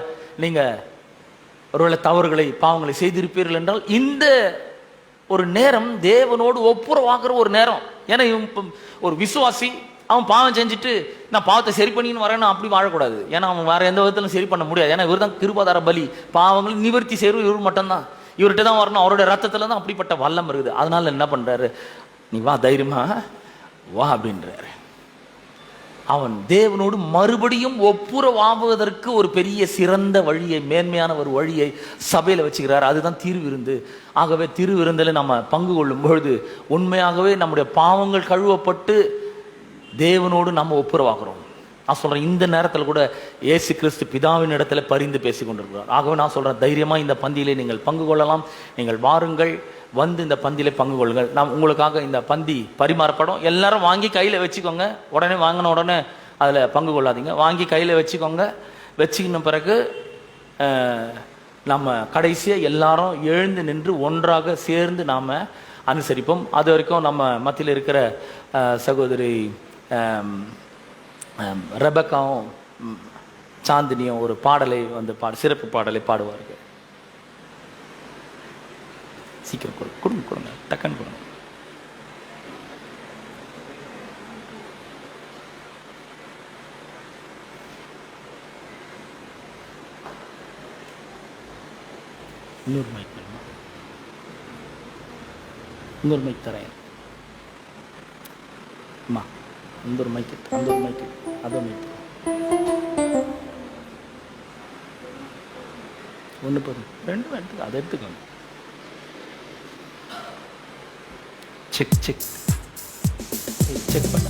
தவறுகளை பாவங்களை செய்திருப்பீர்கள் என்றால் இந்த ஒரு நேரம் தேவனோடு ஒப்புரவாகிற ஒரு நேரம். ஏன்னா ஒரு விசுவாசி அவன் பாவம் செஞ்சுட்டு நான் பாவத்தை சரி பண்ணின்னு வரேன்னு அப்படி வாழக்கூடாது. ஏன்னா அவன் வேற எந்த விதத்திலும் சரி பண்ண முடியாது. ஏன்னா இவர் தான் கிருபாதார பலி, பாவங்களை நிவர்த்தி செய்வது இவர் மட்டும்தான், இவர்கிட்ட தான் வரணும். அவருடைய ரத்தத்துல தான் அப்படிப்பட்ட வல்லம் இருக்குது. அதனால என்ன பண்றாரு? நீ வா, தைரியமா வா அப்படின்றாரு. அவன் தேவனோடு மறுபடியும் ஒப்புரவாகுவதற்கு ஒரு பெரிய சிறந்த வழியை, மேன்மையான ஒரு வழியை சபையில வச்சுக்கிறார். அதுதான் திருவிருந்து. ஆகவே திருவிருந்தில் நம்ம பங்கு கொள்ளும் பொழுது உண்மையாகவே நம்முடைய பாவங்கள் கழுவப்பட்டு தேவனோடு நம்ம ஒப்புரவாகிறோம். நான் சொல்றேன், இந்த நேரத்தில் கூட இயேசு கிறிஸ்து பிதாவின் இடத்துல பரிந்து பேசி கொண்டிருக்கிறார். ஆகவே நான் சொல்றேன், தைரியமா இந்த பந்தியிலே நீங்கள் பங்கு கொள்ளலாம். நீங்கள் வாருங்கள், வந்து இந்த பந்தியிலே பங்கு கொள்ளுங்கள். நான் உங்களுக்காக இந்த பந்தி பரிமாறப்படும். எல்லாரும் வாங்கி கையில வச்சுக்கோங்க. உடனே வாங்கின உடனே அதுல பங்கு கொள்ளாதீங்க. வாங்கி கையில வச்சுக்கோங்க. வச்சுக்கின பிறகு நம்ம கடைசியா எல்லாரும் எழுந்து நின்று ஒன்றாக சேர்ந்து நாம அனுசரிப்போம். அது வரைக்கும் நம்ம மத்தியில் இருக்கிற சகோதரி ரெபக்காவும் சாந்தினியும் ஒரு பாடலை வந்து சிறப்பு பாடலை பாடுவார்கள். சீக்கிரம் கொடுங்க டக்குன்னு கொடுங்க. இன்னொரு மைக் வேணுமா? இன்னொரு மைக் தரேன் அம்மா. இன்னொரு மைக்கு அதோ மைக்கு ஒன்று போதும், ரெண்டும் எடுத்துக்க, அதை எடுத்துக்கோங்க. செக் செக் செக் பண்ண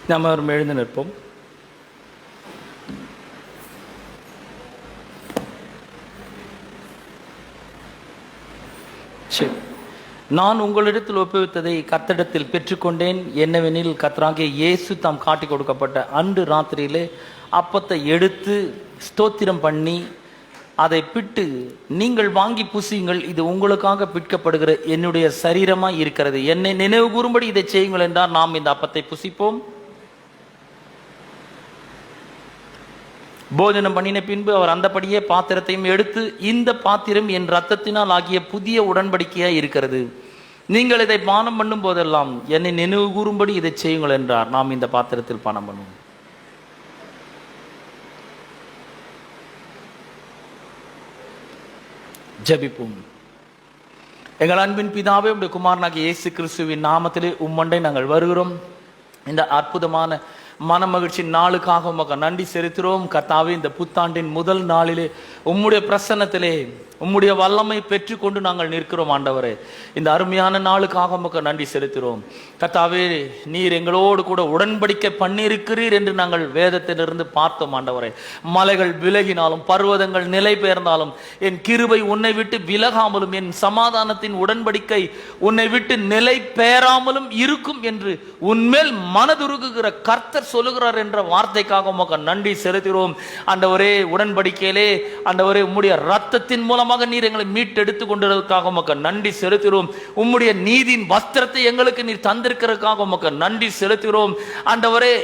நாம் அவரும் எழுந்து நிற்போம். சரி, நான் உங்களிடத்தில் ஒப்புவித்ததை கர்த்தரிடத்தில் பெற்றுக்கொண்டேன். என்னவெனில் கர்த்தராகிய இயேசு தாம் காட்டி கொடுக்கப்பட்ட அன்று ராத்திரியிலே அப்பத்தை எடுத்து ஸ்தோத்திரம் பண்ணி அதை பிட்டு நீங்கள் வாங்கி புசியுங்கள், இது உங்களுக்காக பிற்கப்படுகிற என்னுடைய சரீரமாய் இருக்கிறது, என்னை நினைவு கூறும்படி இதை செய்யுங்கள் என்றால் நாம் இந்த அப்பத்தை புசிப்போம். போஜனம் பண்ணின பின்பு அவர் அந்தபடியே பாத்திரத்தையும் எடுத்து, இந்த பாத்திரம் என் இரத்தத்தினால் ஆகிய புதிய உடன்படிக்கையாய் இருக்கிறது, நீங்கள் இதை பானம் பண்ணும் போதெல்லாம் என்னை நினைவு கூறும்படி இதை செய்யுங்கள் என்றார். நாம் இந்த பாத்திரத்தில் பானம் பண்ணுவோம். ஜெபிப்போம். எங்கள் அன்பின் பிதாவே, உடைய குமாரனாகிய இயேசு கிறிஸ்துவின் நாமத்திலே உம்மண்டை நாங்கள் வருகிறோம். இந்த அற்புதமான மன மகிழ்ச்சி நாளுக்காக உமக்கு நன்றி செலுத்துகிறோம். கர்த்தாவே, இந்த புத்தாண்டின் முதல் நாளிலே உம்முடைய பிரசன்னத்திலே உம்முடைய வல்லமை பெற்றுக்கொண்டு நாங்கள் நிற்கிறோம். ஆண்டவரே, இந்த அருமையான நாளுக்காக உமக்கு நன்றி செலுத்துகிறோம். கர்த்தாவே, நீர் எங்களோடு கூட உடன்படிக்கை பண்ணியிருக்கிறீர் என்று நாங்கள் வேதத்திலிருந்து பார்த்தோம். ஆண்டவரே, மலைகள் விலகினாலும் பர்வதங்கள் நிலை பெயர்ந்தாலும் என் கிருபை உன்னை விட்டு விலகாமலும் என் சமாதானத்தின் உடன்படிக்கை உன்னை விட்டு நிலை பெயராமலும் இருக்கும் என்று உன்மேல் மனதுருகுகிற கர்த்தர் சொல்லுகிறார் என்ற வார்த்தைக்காக உமக்கு நன்றி செலுத்துகிறோம். ஆண்டவரே, உடன்படிக்கையிலே ஆண்டவரே உம்முடைய இரத்தத்தின் மூலம் நீர் எங்களை மீட்டெடுத்து கொண்டதற்காக உமக்கு நன்றி செலுத்துகிறோம். உம்முடைய நீதியின் வஸ்திரத்தை எங்களுக்கு நீர் தந்திருக்கிறதுக்காக உமக்கு நன்றி செலுத்துகிறோம். ஆண்டவரே,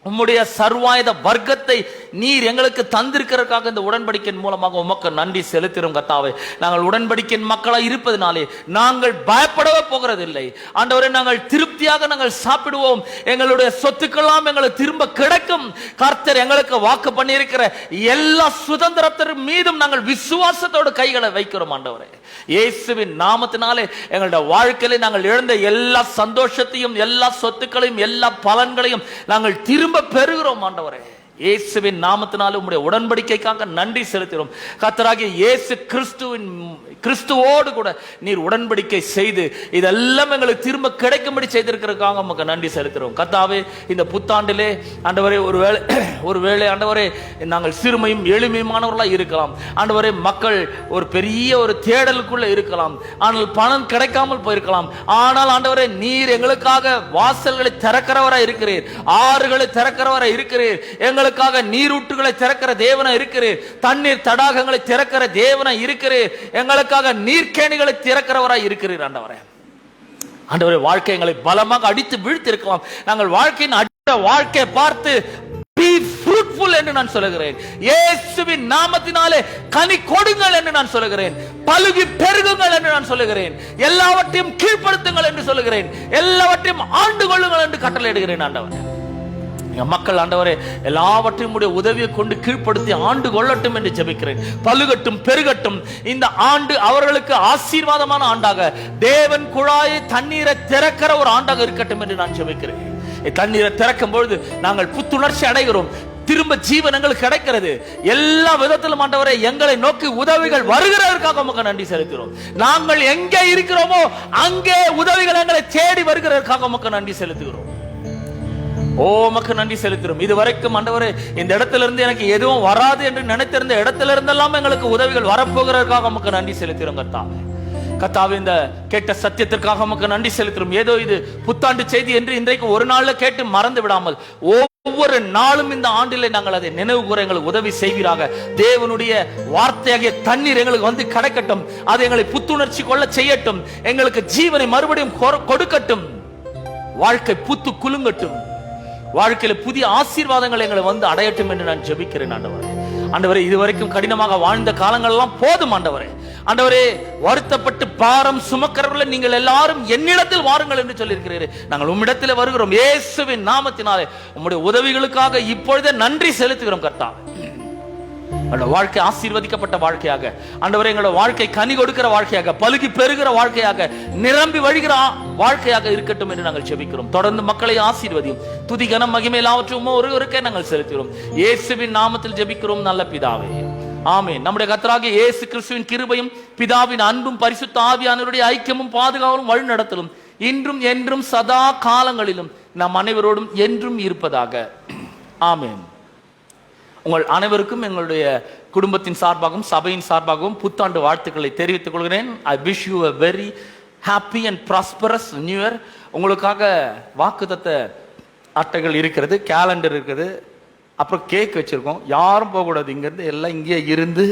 உம்முடைய சர்வாயுத வர்க்கத்தை நீர் எங்களுக்கு தந்திருக்கிறதுக்காக இந்த உடன்படிக்கையின் மூலமாக உமக்கு நன்றி செலுத்துகிறோம். கர்த்தாவே, நாங்கள் உடன்படிக்கையின் மக்களாக இருப்பதனாலே நாங்கள் பயப்படவே போகிறதில்லை. ஆண்டவரே, நாங்கள் திருப்தியாக நாங்கள் சாப்பிடுவோம். எங்களுடைய சொத்துக்கெல்லாம் எங்களுக்கு திரும்ப கிடைக்கும். கர்த்தர் எங்களுக்கு வாக்கு பண்ணியிருக்கிற எல்லா சுதந்திரத்தின் மீதும் நாங்கள் விசுவாசத்தோடு கைகளை வைக்கிறோம். ஆண்டவரே, இயேசுவின் நாமத்தினாலே எங்களுடைய வாழ்க்கையில நாங்கள் இழந்த எல்லா சந்தோஷத்தையும் எல்லா சொத்துக்களையும் எல்லா பலன்களையும் நாங்கள் திரும்ப பெறுகிறோம். ஆண்டவரே, இயேசுவின் நாமத்தினால உம்முடைய உடன்படிக்கைக்காக நன்றி செலுத்துகிறோம். கர்த்தராகிய இயேசு கிறிஸ்துவோடு கூட நீர் உடன்படிக்கை செய்து இதெல்லாம் எங்களுக்கு திரும்ப கிடைக்கும்படி செய்திருக்கிறதுக்காக உமக்கு நன்றி செலுத்துகிறோம். கர்த்தாவே, இந்த புத்தாண்டிலே ஆண்டவரே ஒருவேளை ஆண்டவரே நாங்கள் சிறுமையும் எளிமையுமானவர்களாக இருக்கலாம். ஆண்டவரே, மக்கள் ஒரு பெரிய ஒரு தேடலுக்குள்ள இருக்கலாம். ஆனால் பணம் கிடைக்காமல் போயிருக்கலாம். ஆனால் ஆண்டவரே, நீர் எங்களுக்காக வாசல்களை திறக்கிறவராக இருக்கிறீர், ஆறுகளை திறக்கிறவராக இருக்கிறீர், எங்களுக்காக நீரூற்றுகளை திறக்கிற தேவனா இருக்கிறீர், தண்ணீர் தடாகங்களை திறக்கிற தேவனா இருக்கிறீர், எங்களுக்காக நீர்க்கேணிகளை திறக்கிறவராய் இருக்கிறீர். ஆண்டவரே, வாழ்க்கை எங்களை பலமாக அடித்து வீழ்த்தி இருக்கலாம். நாங்கள் வாழ்க்கையின் அடுத்த வாழ்க்கையை பார்த்து be fruitful என்று நான் சொல்லுகிறேன். இயேசுவின் நாமத்தினாலே கனி கொடுங்கள் என்று நான் சொல்லுகிறேன். பலுகி பெருகுங்கள் என்று நான் சொல்லுகிறேன். எல்லாவற்றையும் கீழ்ப்படுத்துங்கள் என்று சொல்லுகிறேன். எல்லாவற்றையும் ஆண்டு கொள்ளுங்கள் என்று கட்டளையிடுகிறேன். ஆண்டவரே, மக்கள் ஆண்டவரே எல்லாவற்றையும் உடைய உதவியை கொண்டு கீழ்ப்படுத்தி ஆண்டு கொள்ளட்டும் என்று ஜெபிக்கிறேன். பலுகட்டும் பெருகட்டும். இந்த ஆண்டு அவர்களுக்கு ஆசீர்வாதமான ஆண்டாக, தேவன் குழாயை தண்ணீரை திறக்கிற ஒரு ஆண்டாக இருக்கட்டும் என்று நான் ஜெபிக்கிறேன். தண்ணீரை திறக்கும் பொழுது நாங்கள் புத்துணர்ச்சி அடைகிறோம். திரும்ப ஜீவன் எங்களுக்கு கிடைக்கிறது. எல்லா விதத்திலும் ஆண்டவரே எங்களை நோக்கி உதவிகள் வருகிறதற்காக உமக்கு நன்றி செலுத்துகிறோம். நாங்கள் எங்கே இருக்கிறோமோ அங்கே உதவிகள் எங்களை தேடி வருகிறதற்காக உமக்கு நன்றி செலுத்துகிறோம். உமக்கு நன்றி செலுத்துகிறோம். இதுவரைக்கும் ஆண்டவரே இந்த இடத்துல இருந்து எனக்கு எதுவும் வராது என்று நினைத்திருந்த இடத்துல இருந்தெல்லாம் எங்களுக்கு உதவிகள் வரப்போகிறதற்காக உமக்கு நன்றி செலுத்துகிறோம். கர்த்தாவே, இந்த கேட்ட சத்தியத்திற்காக உமக்கு நன்றி செலுத்துகிறோம். ஏதோ இது புத்தாண்டு செய்தி என்று இன்றைக்கு ஒரு நாள்ல கேட்டு மறந்து விடாமல் ஒவ்வொரு நாளும் இந்த ஆண்டிலே நாங்கள் அதை நினைவு கூற எங்களுக்கு உதவி செய்வீராக. தேவனுடைய வார்த்தையாகிய தண்ணீர் எங்களுக்கு வந்து கிடைக்கட்டும். அது எங்களை புத்துணர்ச்சி கொள்ள செய்யட்டும். எங்களுக்கு ஜீவனை மறுபடியும் கொடுக்கட்டும். வாழ்க்கை புத்து குலுங்கட்டும். வாழ்க்கையில புதிய ஆசீர்வாதங்கள் எங்களை வந்து அடையட்டும் என்று நான் ஜெபிக்கிறேன். ஆண்டவரே, இதுவரைக்கும் கடினமாக வாழ்ந்த காலங்கள் எல்லாம் போதும். ஆண்டவரே, வருத்தப்பட்டு பாரம் சுமக்கிறவர்கள் நீங்கள் எல்லாரும் என்னிடத்தில் வாருங்கள் என்று சொல்லியிருக்கிறீர்கள். நாங்கள் உம்மிடத்தில் வருகிறோம். இயேசுவின் நாமத்தினாலே உம்முடைய உதவிகளுக்காக இப்பொழுதே நன்றி செலுத்துகிறோம். கர்த்தாவே, வாழ்க்கை ஆசீர்வதிக்கப்பட்ட வாழ்க்கையாக, ஆண்டவரே எங்களோட வாழ்க்கை கனி கொடுக்கிற வாழ்க்கையாக, பலுகி பெறுகிற வாழ்க்கையாக, நிரம்பி வழிகிற வாழ்க்கையாக இருக்கட்டும் என்று நாங்கள் ஜெபிக்கிறோம். தொடர்ந்து மக்களை ஆசீர்வதியும். துதி கனம் மகிமை எல்லாவற்றும் ஒருவருக்கே நாங்கள் செலுத்துகிறோம். இயேசுவின் நாமத்தில் ஜெபிக்கிறோம் நல்ல பிதாவே, ஆமென். நம்முடைய கர்த்தராகிய இயேசு கிறிஸ்துவின் கிருபையும் பிதாவின் அன்பும் பரிசுத்த ஆவியானவருடைய ஐக்கியமும் பாதுகாவலும் வழிநடத்தலும் இன்றும் என்றும் சதா காலங்களிலும் நம் அனைவரோடும் என்றும் இருப்பதாக. ஆமென். உங்கள் அனைவருக்கும் எங்களுடைய குடும்பத்தின் சார்பாகவும் சபையின் சார்பாகவும் புத்தாண்டு வாழ்த்துக்களை தெரிவித்துக் கொள்கிறேன். I wish you a very happy and prosperous new year. உங்களுக்காக வாக்குத்தத்த அட்டைகள் இருக்கிறது, கேலண்டர் இருக்குது. அப்புறம் கேக் வச்சுருக்கோம். யாரும் போகக்கூடாது, இங்கேருந்து எல்லாம் இங்கேயே இருந்து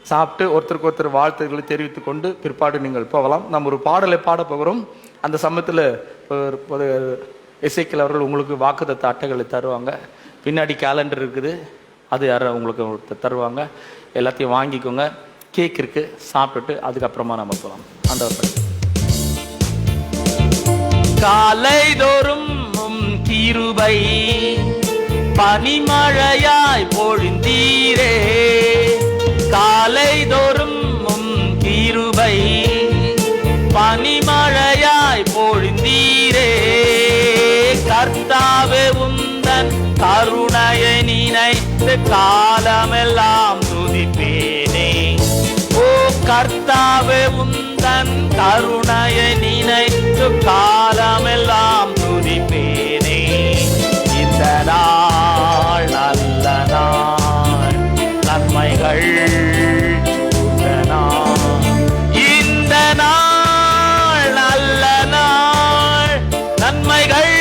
சாப்பிட்டு ஒருத்தருக்கு ஒருத்தர் வாழ்த்துக்களை தெரிவித்து கொண்டு பிற்பாடு நீங்கள் போகலாம். நம்ம ஒரு பாடலை பாட போகிறோம். அந்த சமயத்தில் எசேக்கியேல் அவர்கள் உங்களுக்கு வாக்குத்தத்த அட்டைகளை தருவாங்க. பின்னாடி கேலண்டர் இருக்குது, அது யாரும் உங்களுக்கு தருவாங்க. எல்லாத்தையும் வாங்கிக்கோங்க. கேக் இருக்குது, சாப்பிட்டுட்டு அதுக்கப்புறமா நம்ம போகலாம். ஆண்டவர் காலைதோறும் கிருபை பனிமழையாய் பொழிந்தீரே, காலைதோறும் கிருபை பனிமழையாய் பொழிந்தீரே, கர்த்தாவே உந்தன் கருணையை நினைத்து காலமெல்லாம் துதிப்பேனே. ஓ கர்த்தாவே உந்தன் கருணையை நினைத்து காலமெல்லாம் துதிப்பேனே. இந்த நாள் நல்ல நாள், நன்மைகள் சூழ்ந்த நாள். இந்த நாள் நல்ல நாள், நன்மைகள்